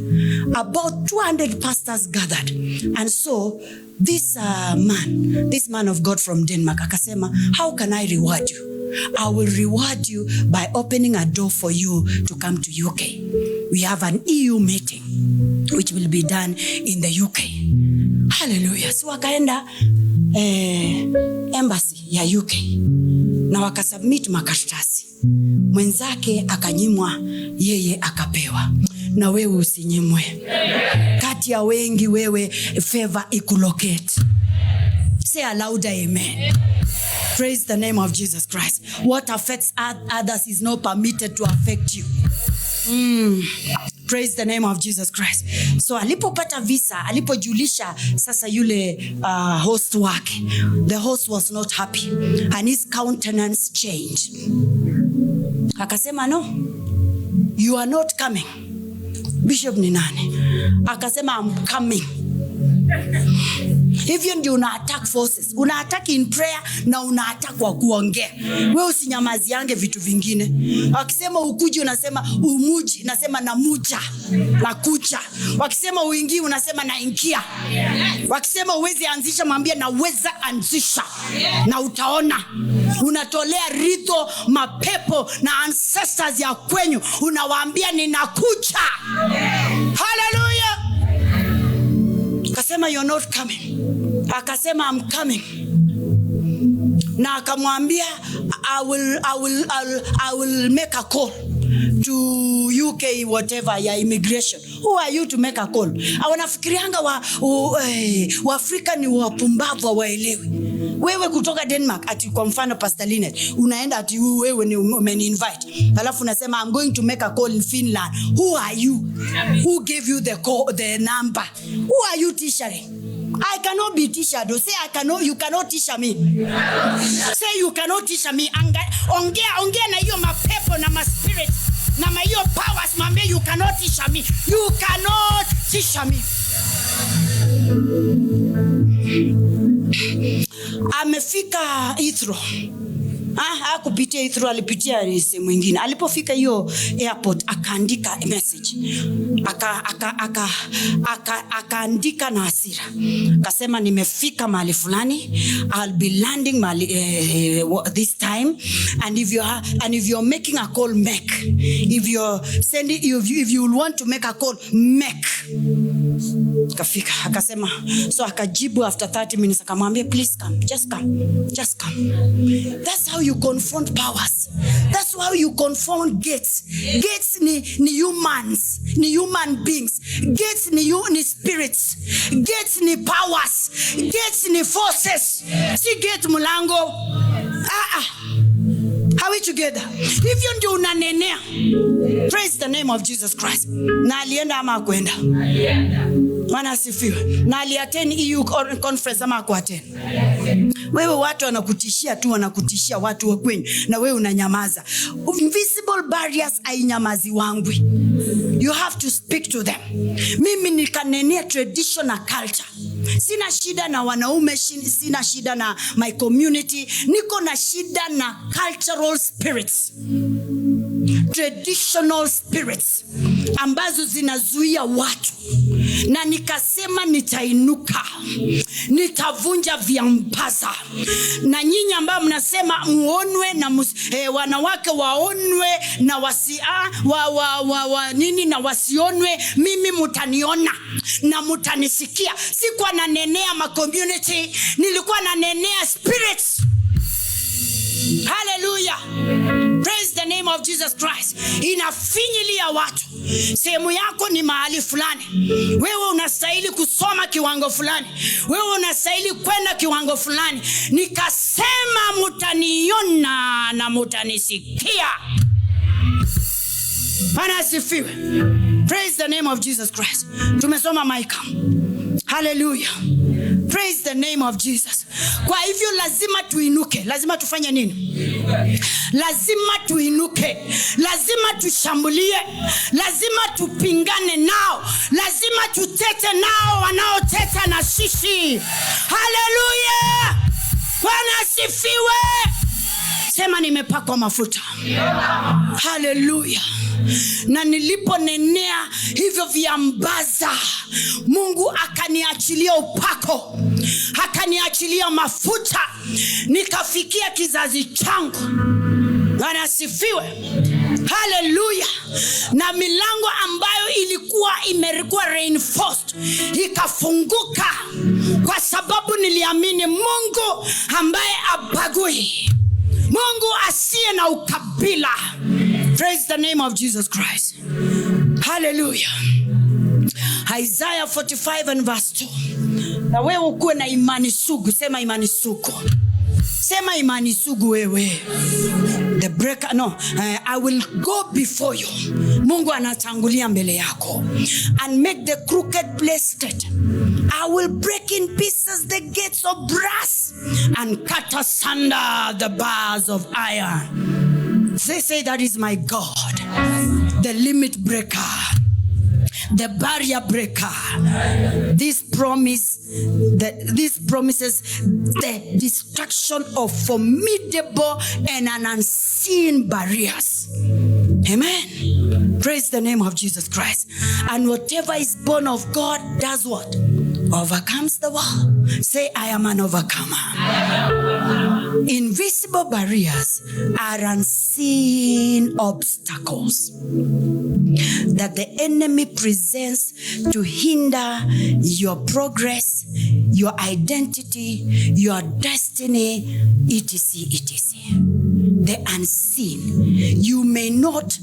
About 200 pastors gathered. And so this man of God from Denmark akasema, how can I reward you? I will reward you by opening a door for you to come to UK. We have an EU meeting which will be done in the UK. Hallelujah. So wakaenda embassy ya UK na wakasubmit makaratasi. Mwenzake akanyimwa, yeye akapewa. Na wewe usinyimwe. Kati ya wengi wewe favor ikulocate. Say aloud amen. Praise the name of Jesus Christ. What affects others is not permitted to affect you. Praise the name of Jesus Christ. So alipopata visa, alipojulisha sasa yule host wake, the host was not happy and his countenance changed. Akasema, no, you are not coming. Bishop ni nani? Akasema, I'm coming. Hivyo ndio una attack forces. Una attack in prayer na una attack kwa kuongea. Wewe usinyamaziange vitu vingine. Wakisema ukuje unasema umuji, nasema namuja, nakuja. Wakisema uingie unasema naingia. Wakisema uwezi anzisha, mwambie naweza anzisha. Na utaona. Unatolea ridho mapepo na ancestors ya kwenyu. Unawaambia ninakuja. Hallelujah. Akasema you're not coming. Akasema I'm coming. Na akamwambia I will make a call to UK whatever ya immigration. Who are you to make a call? Wanafikirianga wa Afrika ni wapumbavu, waelewi. Wewe kutoka Denmark ati kwa mfano Pastor Linet unaenda ati wewe ni umeni-invite. Alafu unasema I'm going to make a call in Finland. Who are you? Who gave you the number? Who are you teaching? I cannot be teacher. Say you cannot teach me. Say you cannot teach me. Ongea na hiyo mapepo na ma spirit Na hiyo powers mwambie you cannot teach me. You cannot teach me. Amefika Heathrow. Hakupitia Heathrow, alipitia sehemu nyingine. Alipofika hiyo airport akaandika message. Akaandika na hasira. Akasema nimefika mahali fulani. I'll be landing this time, and if you're making a call, make. If you want to make a call, make. Kafika akasema, so akajibu after 30 minutes akamwambia please come, just come. That's how you confront powers. That's how you confront gates. Gates ni humans, ni human beings. Gates ni spirits. Gates ni powers. Gates ni forces. Si gate mlango. Are we together? If you do unanenea, praise the name of Jesus Christ. Na alienda ama kwenda? Maana asifiwe. Na aliattend EU conference ama kuattend? Wewe watu wanakutishia tu, wanakutishia watu wa kwenu, na wewe unanyamaza. Invisible barriers ainyamazi wangu. You have to speak to them. Mimi nikanenea traditional culture. Sina shida na wanaume, sina shida na my community. Niko na shida na cultural spirits. Traditional spirits ambazo zinazuia watu. Na nikasema nitainuka, nitavunja viambaza. Na nyinyi ambao mnasema muonwe na wanawake waonwe na na wasionwe, mimi mutaniona na mutanisikia. Sikuwa nanenea ma community, nilikuwa nanenea spirits. Hallelujah. Praise the name of Jesus Christ. Inafinyilia watu. Sehemu yako ni mahali fulani. Wewe unastahili kusoma kiwango fulani. Wewe unastahili kwenda kiwango fulani. Nikasema mutaniona na mutanisikia. Bwana asifiwe. Praise the name of Jesus Christ. Tumesoma Micah. Hallelujah. Praise the name of Jesus. Kwa hivyo lazima tuinuke. Lazima tufanye nini? Lazima tuinuke. Lazima tushambulie. Lazima tupingane nao. Lazima tutete nao wanaoteta na sisi. Hallelujah. Bwana asifiwe. Sema nimepakwa mafuta. Hallelujah. Na niliponenea hivyo viambaza, Mungu akaniachilia upako, akaniachilia mafuta, nikafikia kizazi changu. Bwana asifiwe. Hallelujah. Na milango ambayo ilikuwa imekuwa reinforced ikafunguka, kwa sababu niliamini Mungu ambaye abagui, Mungu asiye na ukabila. Praise the name of Jesus Christ. Hallelujah. Isaiah 45 and verse 2. Na wewe ukuwe na imani sugu. Sema imani sugu. Sema imani sugu wewe. The breaker, no, I will go before you. Mungu anatangulia mbele yako. And make the crooked place straight. I will break in pieces the gates of brass and cut asunder the bars of iron. They say that is my God, the limit breaker, the barrier breaker. This promises the destruction of formidable and an unseen barriers. Amen. Praise the name of Jesus Christ. And whatever is born of God does what? Overcomes the world. Say, I am an overcomer. Invisible barriers are unseen obstacles that the enemy presents to hinder your progress, your identity, your destiny, etc., etc. The unseen. You may not,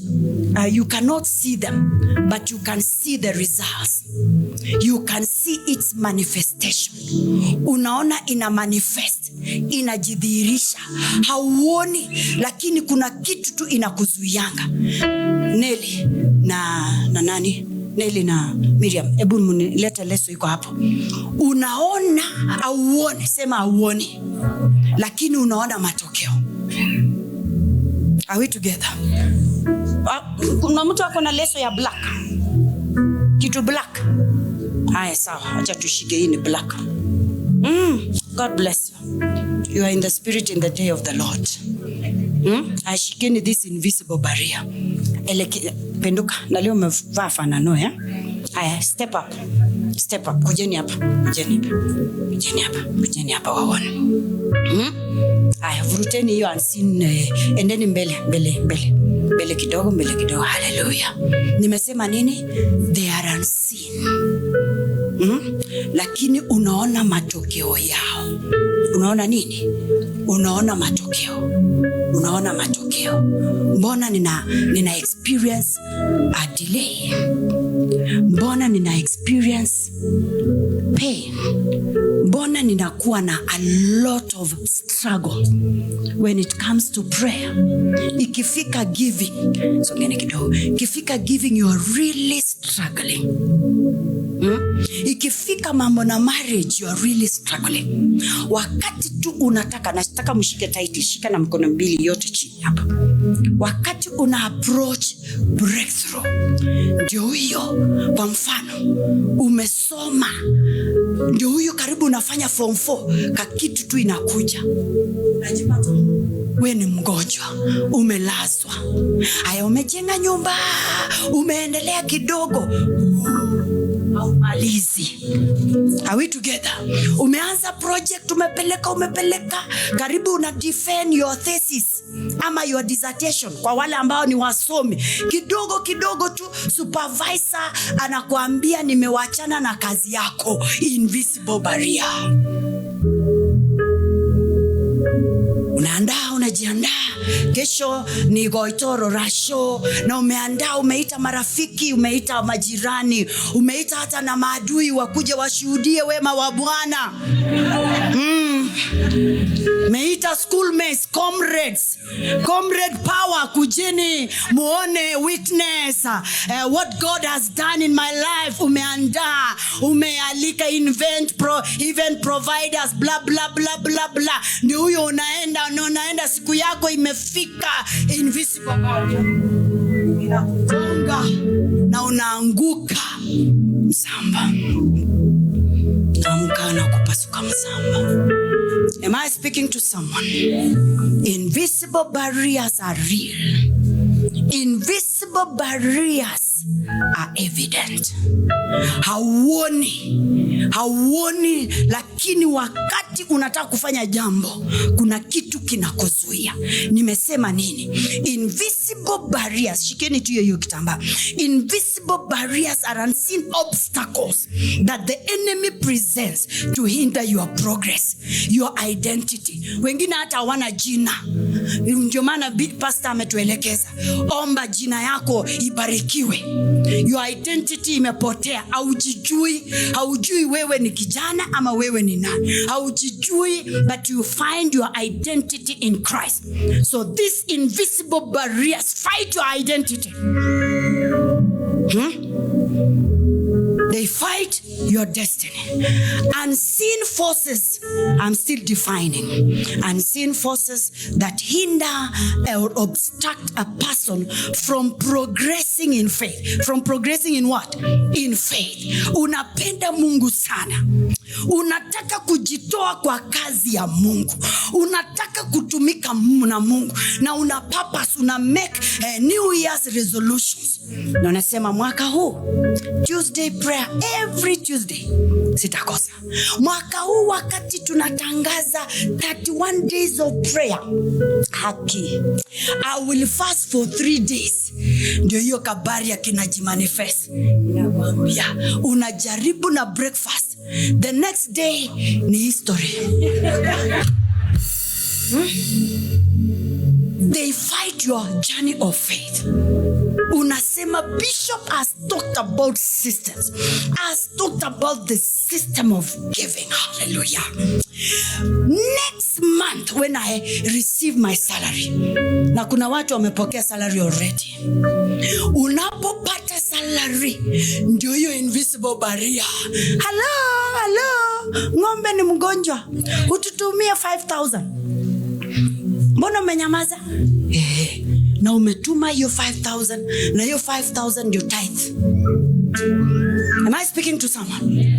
you cannot see them, but you can see the results. You can see its manifestation. Unaona ina manifest, inajidhihirisha. Hauoni, lakini kuna kitu tu inakuzuianga. Nelly na nani? Nelly na Miriam, hebu leta leso iko hapo. Unaona auone, sema auoni, lakini unaona matokeo. Are we together? Kuna mtu ako na leso ya black, kitu black. Haya, sawa, acha tushike hii ni black. God bless you. You are in the spirit in the day of the Lord. Ashikeni this invisible barrier. Penduka, na leo umevaa fanano ya. Haya, step up. Step up. Kujeni hapa. Kujeni hapa waone. Haya, vuruteni hiyo unseen, endeni mbele kidogo. Hallelujah. Nimesema nini? They are unseen. Lakini unaona matokeo yao. Unaona nini? Unaona matokeo. Mbona nina experience a delay? Mbona nina experience pain? Mbona ninakuwa na a lot of struggle when it comes to prayer? Ikifika giving, songeni kidogo. Ikifika giving, you are really struggling. Ikifika mambo na marriage, you are really struggling. Wakati tu nataka mshike tight, shika na mkono mbili yote chini hapa. Wakati una approach breakthrough, ndio hiyo. Kwa mfano, umesoma, ndio huyo karibu unafanya form 4, kakitu tu inakuja. Unajipata wewe ni mgonjwa, umelazwa. Haya, umejenga nyumba, umeendelea kidogo, haumalizi. Are we together? Umeanza project, umepeleka karibu una defend your thesis ama your dissertation. Kwa wale ambao ni wasomi, kidogo tu supervisor anakuambia nimewachana na kazi yako. Invisible barrier. Unajiandaa, kesho ni Goitoro Rasho, na umeita marafiki, umeita majirani, umeita hata na maadui wakuje washuhudie wema wa Bwana. Umeita schoolmates, comrade power, kujeni muone witness what God has done in my life. Umeandaa, umealika event providers, bla bla bla bla bla. Ndio huyo unaenda siku yako imefika, invisible barrier inakugonga na unaanguka msamba. Amka na kupasuka msamba. Am I speaking to someone? Invisible barriers are real. Invisible barriers are evident. Hauoni, lakini wakati unataka kufanya jambo, kuna kitu kinakuzuia. Nimesema nini? Invisible barriers, shikeni tu hiyo kitambaa. Invisible barriers are unseen obstacles that the enemy presents to hinder your progress, your identity. Wengine hata hawana jina. Ndio maana big pastor ametuelekeza, omba jina yako ibarikiwe. Your identity imepotea, haujui wewe ni kijana ama wewe ni nani. Haujijui, but you find your identity in Christ. So these invisible barriers fight your identity. They fight your destiny. Unseen forces, I'm still defining. Unseen forces that hinder or obstruct a person from progressing in faith. From progressing in what? In faith. Unapenda Mungu sana. Unataka kujitoa kwa kazi ya Mungu. Unataka kutumika na Mungu. Na una purpose, una make New Year's resolutions. Na unasema mwaka huu, Tuesday prayer, every Tuesday sitakosa. Mwaka huu wakati tunatangaza 31 days of prayer, haki, I will fast for 3 days. Ndio hiyo kabari ya kinajimanifest. Inakwambia unajaribu na breakfast, the next day ni history. They fight your journey of faith. Unasema Bishop has talked about systems, has talked about the system of giving. Hallelujah. Next month when I receive my salary, na kuna watu wamepokea salary already. Unapopata salary, ndio hiyo invisible barrier. Hello, ng'ombe ni mgonjwa, ututumie 5,000. Mbona umenyamaza? na umetuma hiyo 5,000 na hiyo 5,000 ndio tithe. Am I speaking to someone?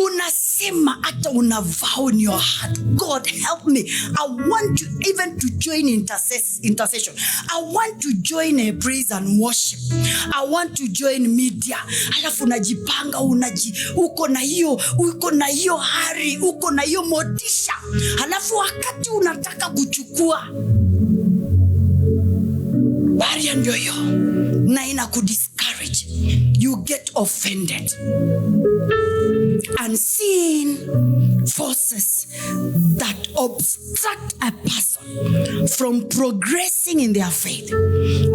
Unasema hata una vow in your heart, God help me, I want you even to join intercession, I want to join a praise and worship, I want to join media. Alafu unajipanga, uko na hiyo hari, uko na hiyo motisha. Alafu wakati unataka kuchukua baria ndio hiyo na ina kudiscourage, you get offended. Unseen forces that obstruct a person from progressing in their faith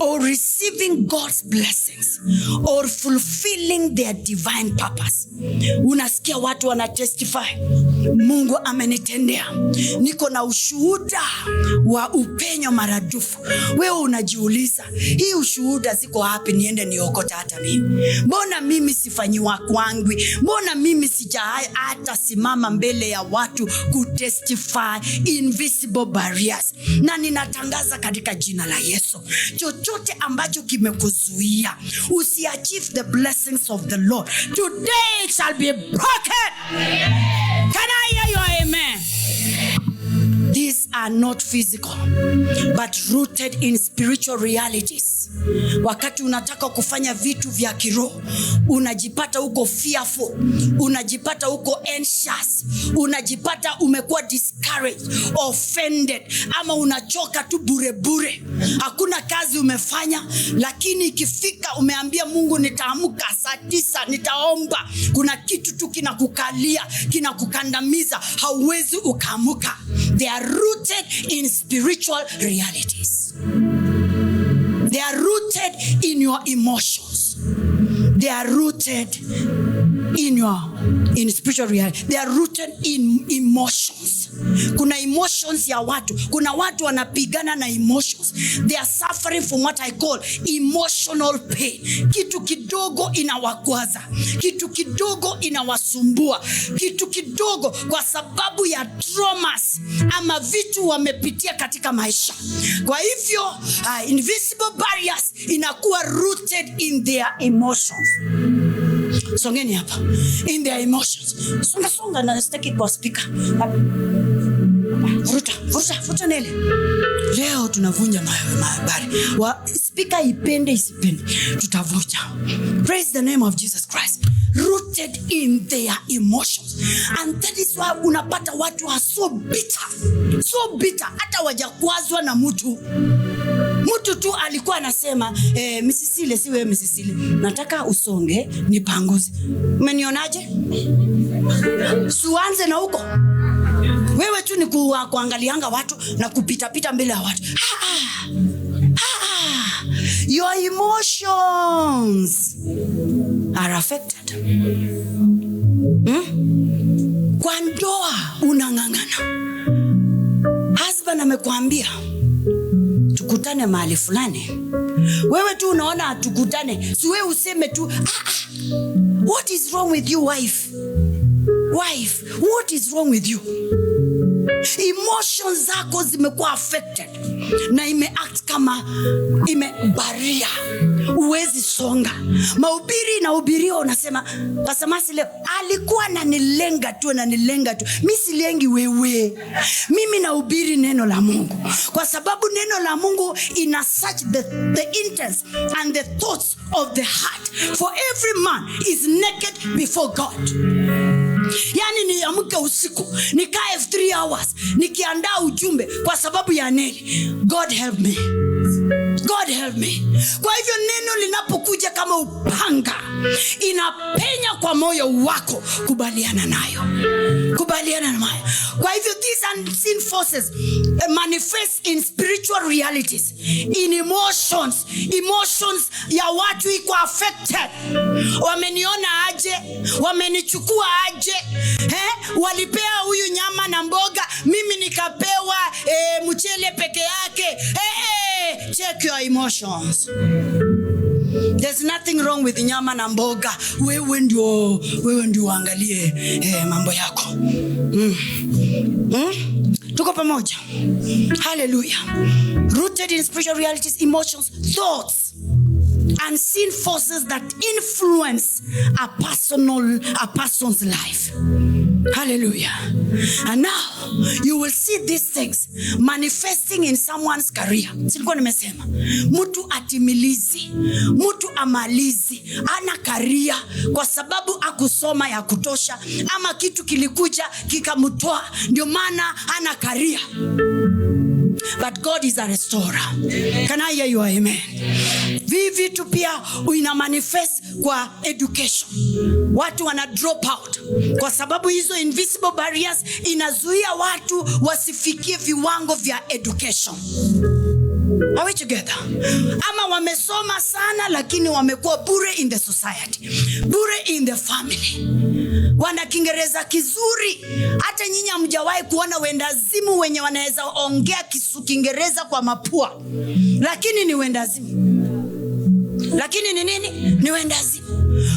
or receiving God's blessings or fulfilling their divine purpose. Unasikia watu wana testify, Mungu amenitendea, niko na ushuhuda wa upenyo maradufu. Wewe unajiuliza, hii ushuhuda ziko wapi niende niokota hata mimi? Mbona mimi sifanyiwa kwangu? Mbona mimi hata simama mbele ya watu kutestify invisible barriers? Na ninatangaza katika jina la Yesu, chochote ambacho kimekuzuia usiachieve the blessings of the Lord, today it shall be broken. Can I hear your amen? These are not physical but rooted in spiritual realities. Wakati unataka kufanya vitu vya kiroho, unajipata uko fearful, unajipata uko anxious, unajipata umekuwa discouraged, offended, ama unachoka tu bure. Hakuna kazi umefanya, lakini ikifika umeambia Mungu nitaamka saa 9 nitaomba, kuna kitu tu kinakukalia, kinakukandamiza, hauwezi ukaamuka. They are rooted in spiritual realities. They are rooted in your emotions. They are rooted in spiritual reality. They are rooted in emotions. Kuna emotions ya watu. Kuna watu wanapigana na emotions. They are suffering from what I call emotional pain. Kitu kidogo inawakwaza, kitu kidogo inawasumbua, kitu kidogo kwa sababu ya traumas ama vitu wamepitia katika maisha. Kwa hivyo invisible barriers inakuwa rooted in their emotions. Songeni hapa, in their emotions. Songa na staki kwa speaker. Vuta nele. Leo tunavunja mahabari. Speaker ipende isipende, tutavunja. Praise the name of Jesus Christ. Rooted in their emotions. And that is why unapata watu are so bitter. Hata wajakwazwa na mtu tu alikuwa anasema misisile siwe misisile, nataka usonge nipanguze. Umenionaje? Suanze na huko. Wewe tu ni kuangalianga watu na kupita mbele ya watu. Your emotions are affected. Kwa ndoa unang'ang'ana, husband amekuambia tukutane mahali fulani, wewe tu unaona tukutane, si wewe useme tu what is wrong with you wife, what is wrong with you? Emotions zako zimekuwa affected na imeact kama imebaria, uwezi songa. Mahubiri na ubirio unasema Pasamasi leo alikuwa ananilenga tu, mimi silengi wewe, mimi nahubiri neno la Mungu, kwa sababu neno la Mungu ina search the intents and the thoughts of the heart, for every man is naked before God. Yani niamke usiku nikae 3 hours nikiandaa ujumbe kwa sababu ya Neli. God help me. Kwa hivyo neno linapokuja kama upanga, inapenya kwa moyo wako, kubaliana nayo. Kwa hivyo these unseen forces manifest in spiritual realities, in emotions ya watu iko affected. Wameniona aje? Wamenichukua aje? Walipea huyu nyama na mboga, mimi nikapewa mchele peke yake. Check your emotions. There's nothing wrong with nyama na mboga. Wewe ndio angalie mambo yako. Tuko pamoja. Hallelujah. Rooted in spiritual realities, emotions, thoughts, unseen forces that influence a person's life. Hallelujah. And now you will see these things manifesting in someone's career. Silikuwa nimesema mtu atimilizi, mtu amalizi ana career kwa sababu akusoma ya kutosha, ama kitu kilikuja kikamtoa ndio maana ana career. But God is a restorer. Can I hear you? Amen. Vitu pia ina manifest kwa education. Watu wana drop out kwa sababu hizo invisible barriers inazuia watu wasifikie viwango vya education. Are we together? Ama wamesoma sana lakini wamekuwa bure in the society, bure in the family. Wana Kiingereza kizuri, hata nyinyi hamjawahi kuona wendazimu wenye wanaweza ongea Kiingereza kwa mapua, lakini ni wendazimu. Lakini ni nini? Ni wendazimu.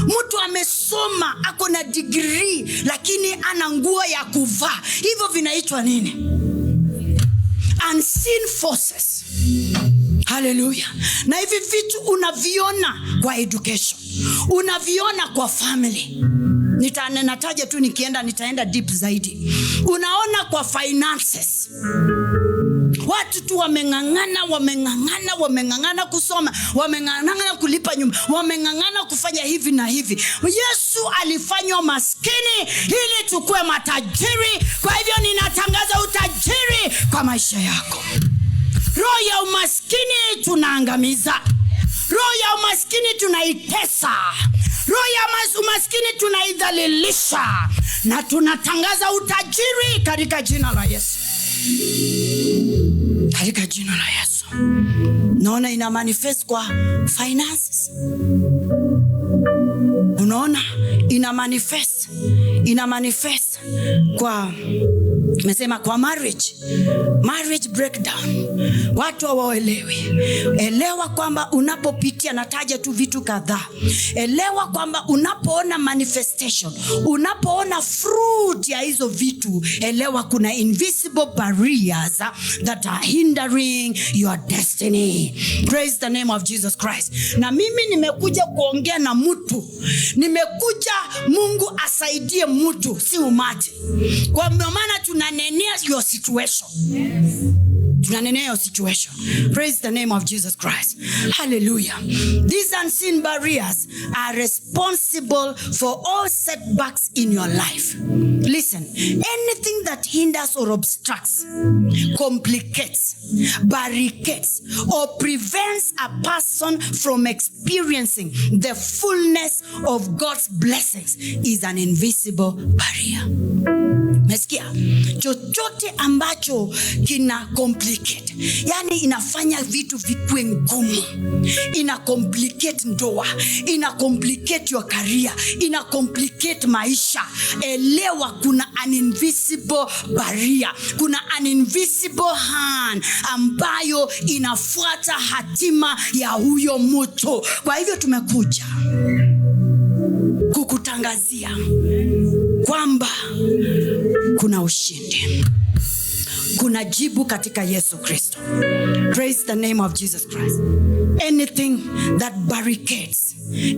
Mtu amesoma, ako na degree, lakini ana nguo ya kuvaa. Hivyo vinaitwa nini? Unseen forces. Hallelujah. Na hivi vitu unaviona kwa education, unaviona kwa family. Nataja tu, nitaenda deep zaidi. Unaona kwa finances. Watu tu wamengangana kusoma, wamengangana kulipa nyumba, wamengangana kufanya hivi na hivi. Yesu alifanywa maskini ili tukue matajiri. Kwa hivyo ninatangaza utajiri kwa maisha yako. Roho ya umaskini tunaangamiza. Roho ya umaskini tunaitesa. Roho ya umaskini tunaidhalilisha. Na tunatangaza utajiri katika jina la Yesu. Katika jina la Yesu. Naona ina manifest kwa finances. Unaona ina manifest kwa mesema kwa marriage breakdown. Watu hawaelewi. Elewa kwamba unapopitia, nataja tu vitu kadhaa. Elewa kwamba unapoona manifestation, unapoona fruit ya hizo vitu, elewa kuna invisible barriers that are hindering your destiny. Praise the name of Jesus Christ. Na mimi nimekuja kuongea na mtu. Nimekuja Mungu asaidie mtu, si umati. Kwa maana tunanenea your situation. Tunanenea your situation. Praise the name of Jesus Christ. Hallelujah. These unseen barriers are responsible for all setbacks in your life. Listen, anything that hinders or obstructs, complicates, barricades, or prevents a person from experiencing the fullness of God's blessings is an invisible barrier. Mesikia? Chochote ambacho kina complicate, yani inafanya vitu vikue ngumu, ina complicate ndoa, ina complicate your career, ina complicate maisha. Elewa kuna an invisible barrier, kuna an invisible hand ambayo inafuata hatima ya huyo mtu. Kwa hivyo tumekuja kukutangazia kwamba kuna ushindi, kuna jibu katika Yesu Kristo. Praise the name of Jesus Christ. Anything that barricades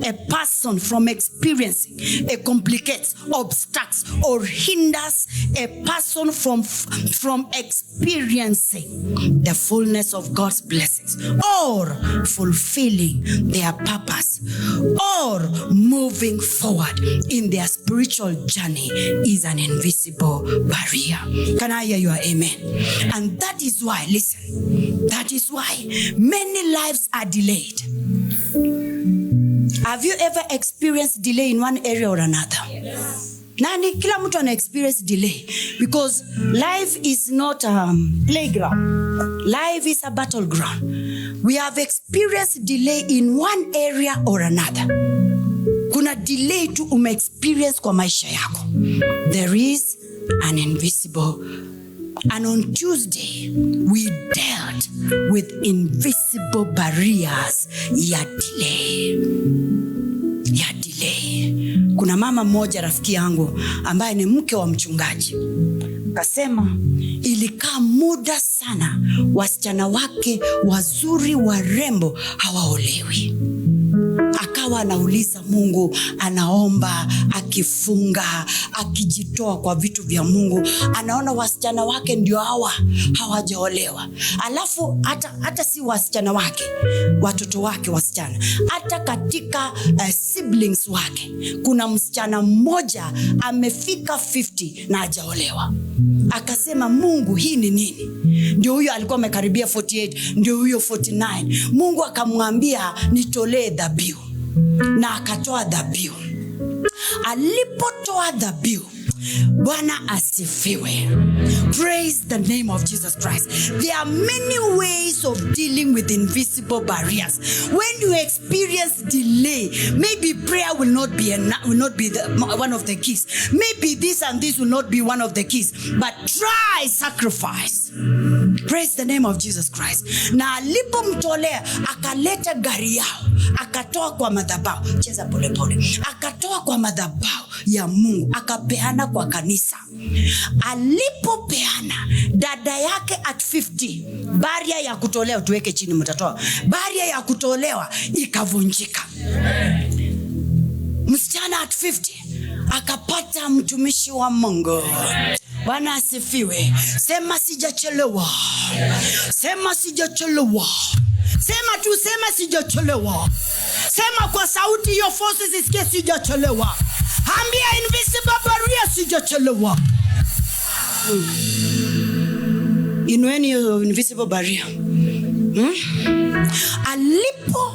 a person from experiencing, complicates, obstructs, or hinders a person from experiencing the fullness of God's blessings, or fulfilling their purpose, or moving forward in their spiritual journey is an invisible barrier. Can I hear your amen? And that is why, listen, that is why many lives are delayed. Have you ever experienced delay in one area or another? Yes. Nani kila mtu ana experience delay, because life is not a playground. Life is a battleground. We have experienced delay in one area or another. Kuna delay tu ume-experience kwa maisha yako. There is an invisible. And on Tuesday, we dealt with invisible barriers ya delay. Kuna mama mmoja rafiki yangu ambaye ni mke wa mchungaji. Kasema ilikaa muda sana wasichana wake wazuri warembo hawaolewi. Akawa anauliza Mungu, anaomba, akifunga, akijitoa kwa vitu vya Mungu. Anaona wasichana wake ndio hawajaolewa. Alafu hata si wasichana wake, watoto wake wasichana, hata katika siblings wake kuna msichana mmoja amefika 50 na hajaolewa. Akasema, Mungu, hii ni nini? Ndio huyo alikuwa amekaribia 48, ndio huyo 49. Mungu akamwambia nitolee dhabihu, na akatoa dhabihu. Alipotoa dhabihu, Bwana asifiwe. Praise the name of Jesus Christ. There are many ways of dealing with invisible barriers. When you experience delay, maybe prayer will not be one of the keys. Maybe this and this will not be one of the keys. But try sacrifice. Praise the name of Jesus Christ. Na alipomtolea, akaleta gari yao, akatoa kwa madhabahu. Cheza pole pole. Akatoa kwa madhabahu ya Mungu, akapeana kwa kanisa. Alipopeana, dada yake at 50, baria ya kutolewa, tuweke chini mtatoa, baria ya kutolewa ikavunjika. Msichana at 50 akapata mtumishi wa Mungu. Bwana asifiwe. Sema sijachelewa. Sema sijachelewa. Sema tu, sema sijachelewa. Sema kwa sauti hiyo, forces isikie sijachelewa. Ambia invisible barrier sijachelewa. Inueni hiyo invisible barrier. Alipo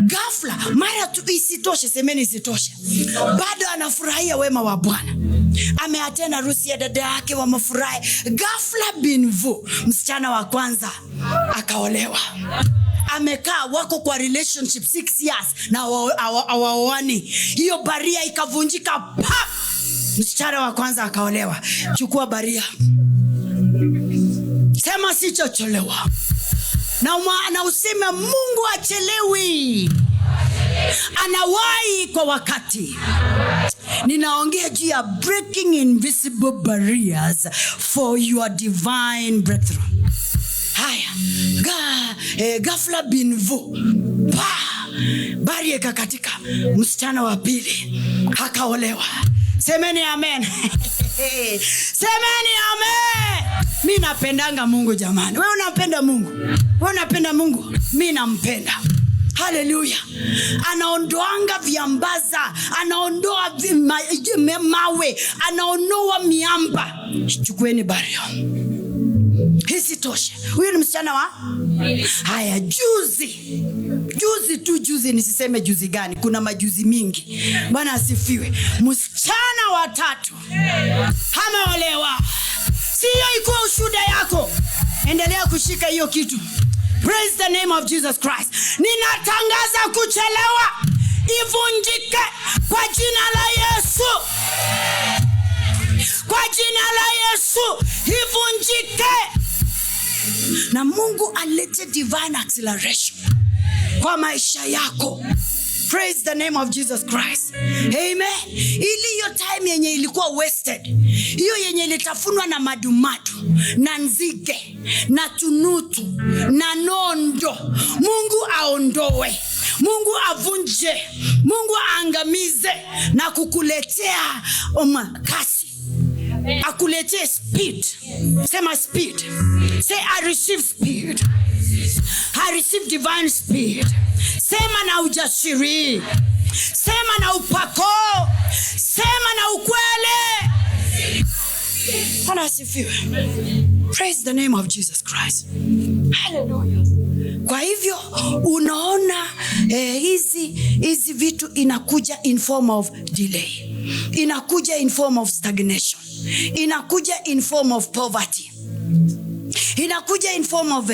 ghafla, mara tu isitoshe, semeni isitoshe, bado anafurahia wema wa Bwana. Ameatena harusi ya dada yake, wamefurahi. Ghafla binvu, msichana wa kwanza akaolewa. Amekaa, wako kwa relationship 6 years na hawaoani. Hiyo baria ikavunjika. Msichana wa kwanza akaolewa. Chukua baria. Sema sichocholewa. Na useme Mungu achelewi. Anawahi kwa wakati. Ninaongea juu ya breaking invisible barriers for your divine breakthrough. Haya, ghafla binvu, baria ikakatika. Msichana wa pili akaolewa. Semeni amen. Semeni amen. Mimi napendanga Mungu jamani. Wewe unapenda Mungu? Wewe unapenda Mungu? Mimi nampenda. Haleluya. Anaondoanga viambaza, anaondoa mawe, anaondoa miamba. Chukueni baria. Hisi toshe. Huyu ni msichana wa? Haya, juzi nisiseme juzi gani, kuna majuzi mingi. Bwana asifiwe. Msichana wa 3 ameolewa. Sio ikuwa ushuhuda yako. Endelea kushika hiyo kitu. Praise the name of Jesus Christ. Ninatangaza kuchelewa ivunjike kwa jina la Yesu. Kwa jina la Yesu ivunjike. Na Mungu alete divine acceleration kwa maisha yako. Praise the name of Jesus Christ. Amen. Ili hiyo time yenye ilikuwa wasted, hiyo yenye ilitafunwa na madumadu na nzige na tunutu na nondo, Mungu aondoe, Mungu avunje, Mungu aangamize na kukuletea kasi. Akuletee speed. Sema speed. Say I receive speed. I receive divine speed. Sema na ujasiri. Sema na upako. Sema na ukweli. Bwana asifiwe. Praise the name of Jesus Christ. Hallelujah. Kwa hivyo unaona hizi vitu inakuja in form of delay. Inakuja in form of stagnation. Inakuja in form of poverty. Inakuja in form of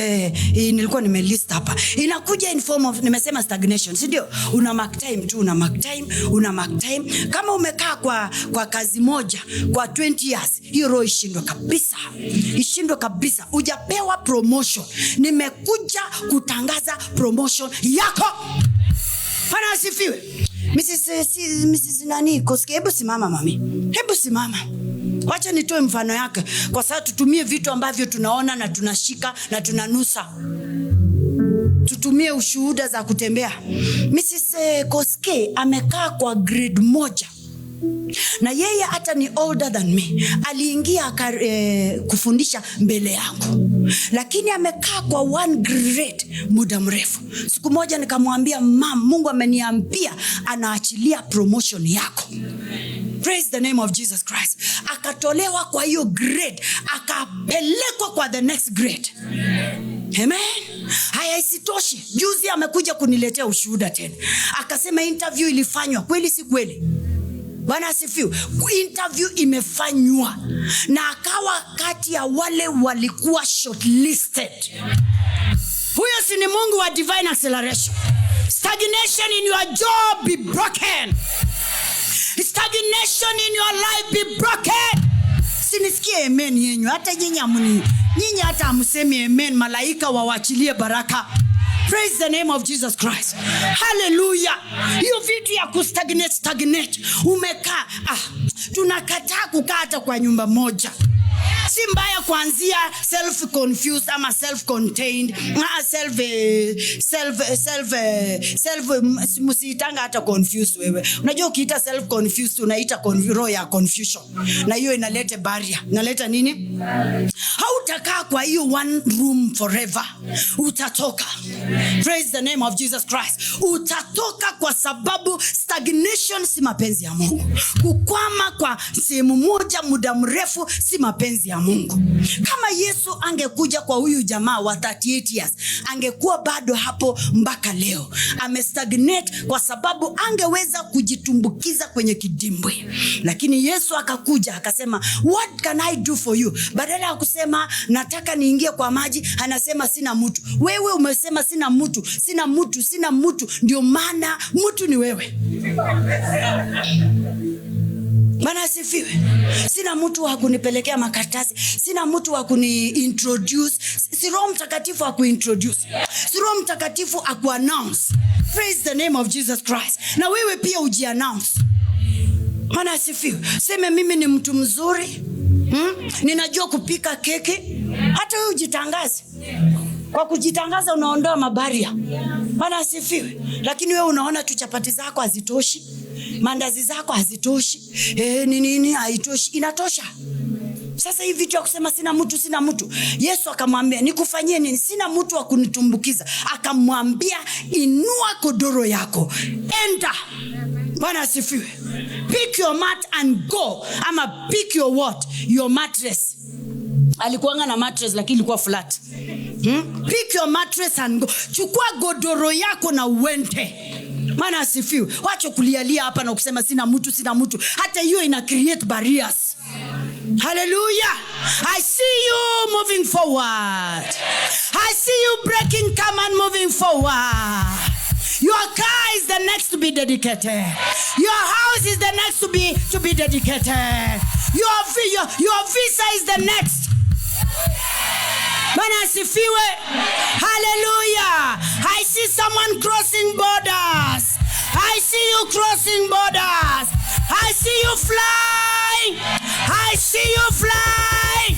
nilikuwa nimelist hapa. Inakuja in form of, nimesema stagnation, si ndio? Una mark time. Kama umekaa kwa kazi moja kwa 20 years, hiyo roho ishindwe kabisa. Hujapewa promotion. Nimekuja kutangaza promotion yako. Bwana asifiwe. Mrs. nani Koski, hebu simama mami. Hebu simama. Wacha nitoe mfano yake kwa sababu tutumie vitu ambavyo tunaona na tunashika na tunanusa. Tutumie ushuhuda za kutembea. Mrs. Koske amekaa kwa grade 1. Na yeye hata ni older than me. Aliingia kufundisha mbele yangu. Lakini amekaa kwa 1 grade muda mrefu. Siku moja nikamwambia, "Mama, Mungu ameniambia anaachilia promotion yako." Praise the name of Jesus Christ. Akatolewa kwa hiyo grade, akapelekwa kwa the next grade. Amen. Haya, isitoshi. Juzi amekuja kuniletea ushuhuda tena. Akasema interview ilifanywa. Kweli si kweli? Bwana asifiwe. Interview imefanywa na akawa kati ya wale walikuwa shortlisted. Huyo si ni Mungu wa divine acceleration? Stagnation in your job be broken. Stagnation in your life be broken. Sinisikie amen yenyu. Hata nyinyi hata hamsemi amen, malaika wawachilie baraka. Praise the name of Jesus Christ. Hallelujah. Hiyo vitu ya kustagnate. Umekaa. Tunakataa kukaa hata kwa nyumba moja. Si mbaya kuanzia self-confused ama self-contained, msiitanga hata confused wewe. Unajua ukiita self-confused unaita roho ya confusion. Na hiyo inaleta barrier. Inaleta nini? Hautakaa kwa hiyo one room forever. Utatoka. Praise the name of Jesus Christ. Utatoka kwa sababu stagnation si mapenzi ya Mungu. Kukwama kwa sehemu moja muda mrefu si mapenzi ya Mungu. Kama Yesu angekuja kwa huyu jamaa wa 38 years, angekuwa bado hapo mpaka leo. Amestagnate kwa sababu angeweza kujitumbukiza kwenye kidimbwi. Lakini Yesu akakuja akasema, "What can I do for you?" Badala ya kusema nataka niingie kwa maji, anasema sina mtu. Wewe umesema sina mtu. Ndio maana mtu ni wewe. Bwana asifiwe. Sina mtu wa kunipelekea makaratasi, sina mtu wa kuni-introduce. Si Roho Mtakatifu akuintroduce, si Roho Mtakatifu akuannounce. Praise the name of Jesus Christ. Na wewe pia ujiannounce. Bwana asifiwe. Sema mimi ni mtu mzuri, ninajua kupika keki. Hata wewe ujitangaze. Kwa kujitangaza unaondoa mabaria. Bwana asifiwe. Lakini wewe unaona tu chapati zako hazitoshi, mandazi zako hazitoshi, nini haitoshi. Inatosha. Sasa hivi vitu ya kusema sina mtu. Yesu akamwambia, "Nikufanyie nini? Sina mtu wa kunitumbukiza." Akamwambia, "Inua godoro yako. Enter." Bwana asifiwe. Pick your mat and go. Ama pick your what? Your mattress. Alikuanga na mattress lakini ilikuwa flat. Pick your mattress and go. Chukua godoro yako na uende. Maana asifiwe. Wacha kulialia hapa na kusema sina mtu. Hata hiyo ina create barriers. Hallelujah. I see you moving forward. I see you breaking command moving forward. Your car is the next to be dedicated. Your house is the next to be dedicated. Your visa is the next. Bwana asifiwe. Hallelujah. I see someone crossing borders. I see you crossing borders. I see you flying. I see you flying.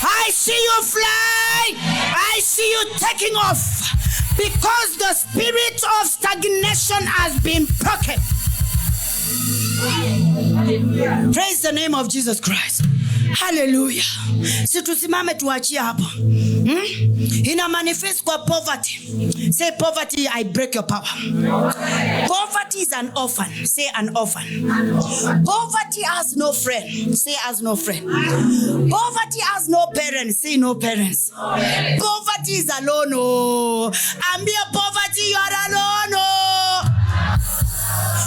I see you flying. I see you taking off. Because the spirit of stagnation has been broken. Praise the name of Jesus Christ. Hallelujah. Si tusimame tuachie hapo. Ina manifest kwa poverty. Say poverty, I break your power. Poverty is an orphan. Say an orphan. Poverty has no friend. Say has no friend. Poverty has no parents. Say no parents. Poverty is alone. Ambia poverty, you are alone.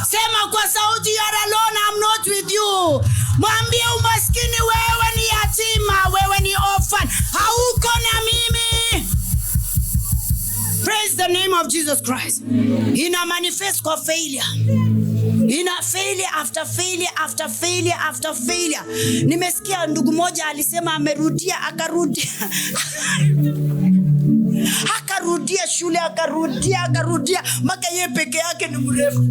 Sema kwa sauti, you are alone, I'm not with you. Mwambie umaskini, wewe ni yatima, wewe ni orphan, hauko na mimi. Praise the name of Jesus Christ. Ina manifest kwa failure. Ina failure after failure after failure after failure. Nimesikia ndugu moja alisema amerudia akarudia shule, akarudia mpaka yeye peke yake ni mrefu.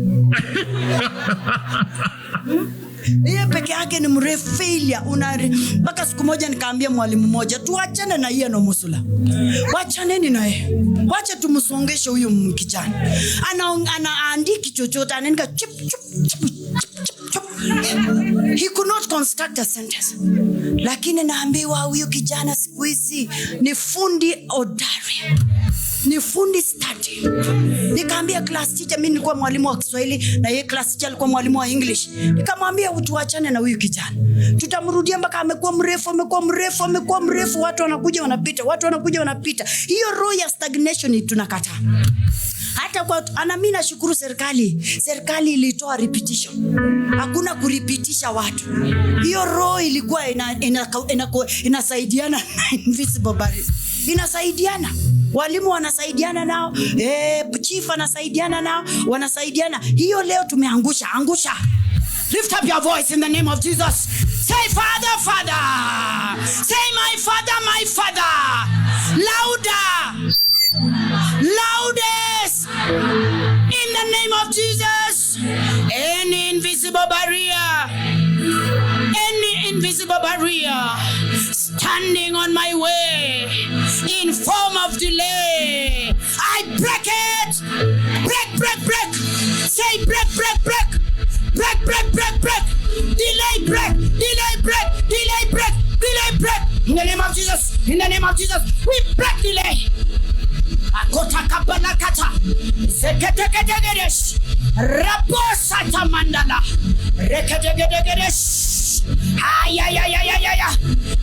Yeye peke yake ni mrefu failure. Mpaka siku moja nikaambia mwalimu mmoja, tuachane na yeye Musula. Wachaneni na yeye. Wacha tumsongeshe huyu kijana. Anaandiki chochote, anaandika chip chip chip chip. He could not construct a sentence. Lakini naambiwa huyu kijana siku hizi ni fundi hodari. Ni fundi study. Nikaambia class teacher, mimi nilikuwa mwalimu wa Kiswahili na yeye class teacher alikuwa mwalimu wa English. Nikamwambia tuachane na huyu kijana. Tutamrudia mpaka amekuwa mrefu, watu wanakuja wanapita. Hiyo roho ya stagnation tunakataa. Hata kwa mimi nashukuru serikali ilitoa repetition. Hakuna kuripitisha watu. Hiyo roho ilikuwa inasaidiana na invisible barriers. Inasaidiana. Walimu wanasaidiana nao, chief anasaidiana nao, wanasaidiana. Hiyo leo tumeangusha. Lift up your voice in the name of Jesus. Say Father, Father. Say my Father. Louder. Loudest. In the name of Jesus. Any invisible barrier standing on my way in form of delay, I break it. Break. Say break. Delay break. In the name of Jesus, we break delay. Akota kabalakata. Seketeketegedesh. Rabosata mandala. Reketegedegedesh.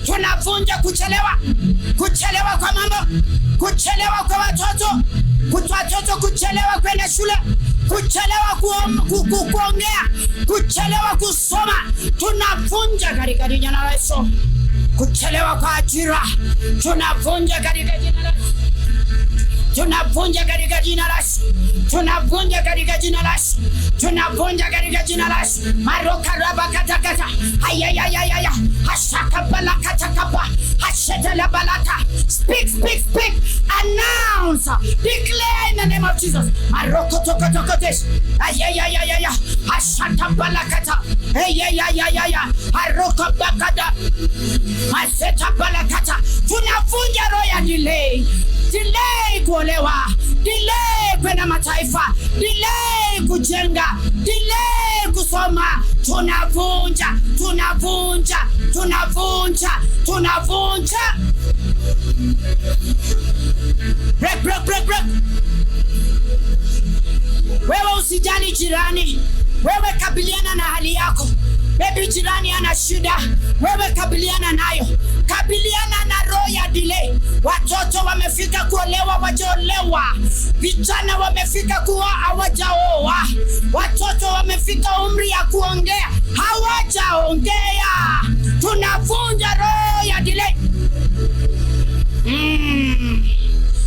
Tunavunja kuchelewa kwa mambo, kuchelewa kwa watoto kuchelewa kwenda shule, kuchelewa kuongea, kuchelewa kusoma. Tunavunja katika jina la Yesu. Kuchelewa kwa ajira, tunavunja katika jina la Yesu. Tunavunja katika jina la Yesu. Maroka raba katakata. Ayayayaya. Hashaka balakata kapa. Hasheta la balata. Speak. Announce. Declare in the name of Jesus. Maroko tokotokotesh. Ayayayaya. Hashaka balakata. Ayayayaya. Haroko bakada. Hasheta balakata. Tunavunja roho ya delay kuolewa, delay kwenda mataifa, delay kujenga, delay kusoma. Tunavunja. Break. Wewe usijali jirani, wewe kabiliana na hali yako. Baby jirani ana shida, wewe kabiliana nayo. Kabiliana na roho ya delay. Watoto wamefika kuolewa, wajaolewa. Vijana wamefika kuwa hawajaoa. Watoto wamefika umri ya kuongea, hawajaongea. Tunavunja roho ya delay.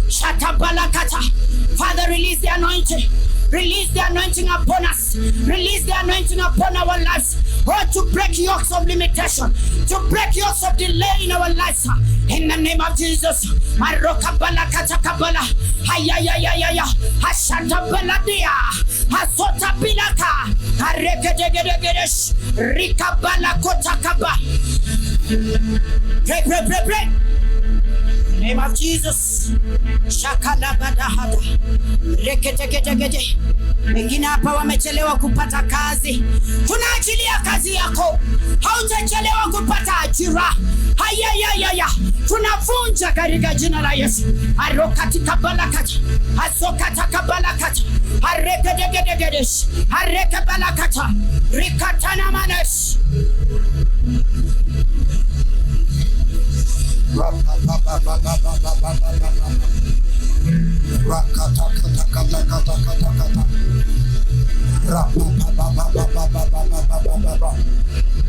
Shatabalakata. Father, release the anointing. Release the anointing upon us. Release the anointing upon our lives. Oh, to break yokes of limitation, to break yokes of delay in our lives. In the name of Jesus. Maroka balakata kabala. Hayayayaya. Hashata baladia. Hasota bilaka. Harekedegedegedesh. Rika balakota kaba. Pray. Name of Jesus. Shakala badahada. Reketegedegede. Wengine hapa wamechelewa kupata kazi. Tunaachilia kazi yako. Hautachelewa kupata ajira. Hayayayaya. Tunavunja katika jina la Yesu. Arokatika balakata. Asokataka balakata. Arekedegedegedesh. Areke balakata. Rikatana manesh.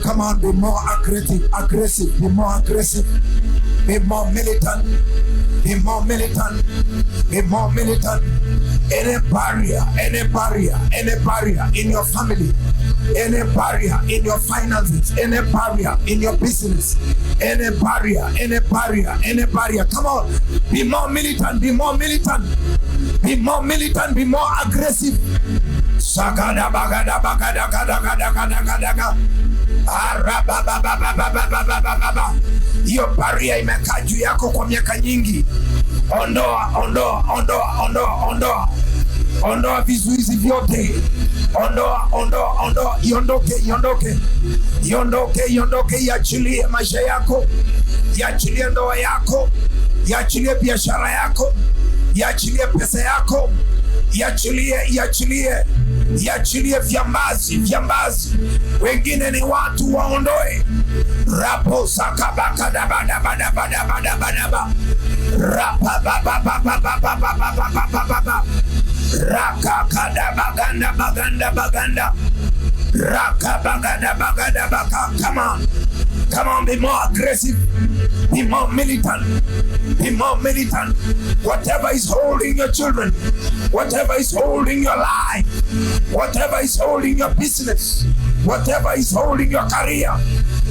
Come on, be more aggressive, be more aggressive, be more militant, be more militant, be more militant. Any barrier in your family, any barrier in your finances, any barrier in your business, any barrier. Come on, be more militant, be more aggressive. Sagada bagada bagada gada gada gada gada gada. Hiyo baria imekaa juu yako kwa miaka nyingi. Ondoa vizuizi vyote. Ondoa, iondoke, iachilie maisha yako, iachilie ndoa yako, iachilie biashara yako, iachilie pesa yako, iachilie vyambazi. Wengine ni watu, waondoe. Rapo sakabaka Come on, be more aggressive, be more militant. Whatever is holding your children, whatever is holding your life, whatever is holding your business, whatever is holding your career,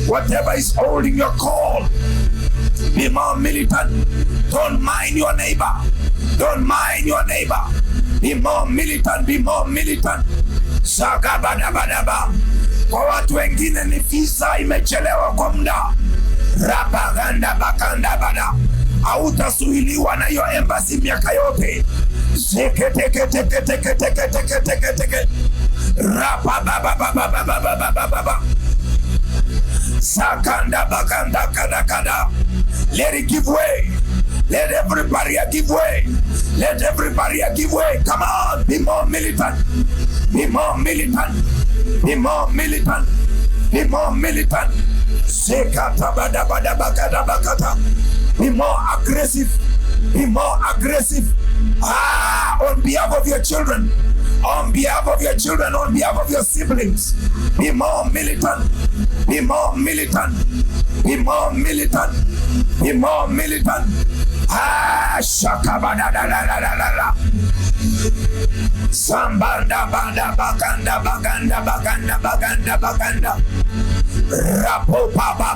whatever is holding your call, be more militant. Don't mind your neighbor. Be more militant. Sagabadabadaba. Kwa watu wengine ni visa imechelewa kwa muda. Rabaganda bakanda bada. Hautasuiliwa na hiyo embassy miaka yote. Teke. Rabababababababababa. Sakanda bakanda kada. Let it give way. Let every barrier give way. Come on, be more militant. Be more aggressive. On behalf of your children, on behalf of your siblings. Be more militant. Shakabada. Sambanda banda baganda. Rapo baba.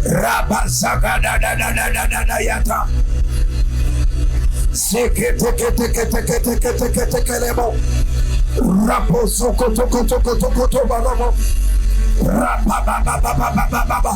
Rapa sagada da yata. Seke teke lebo. Rapo soko toko barabo. Rapa baba.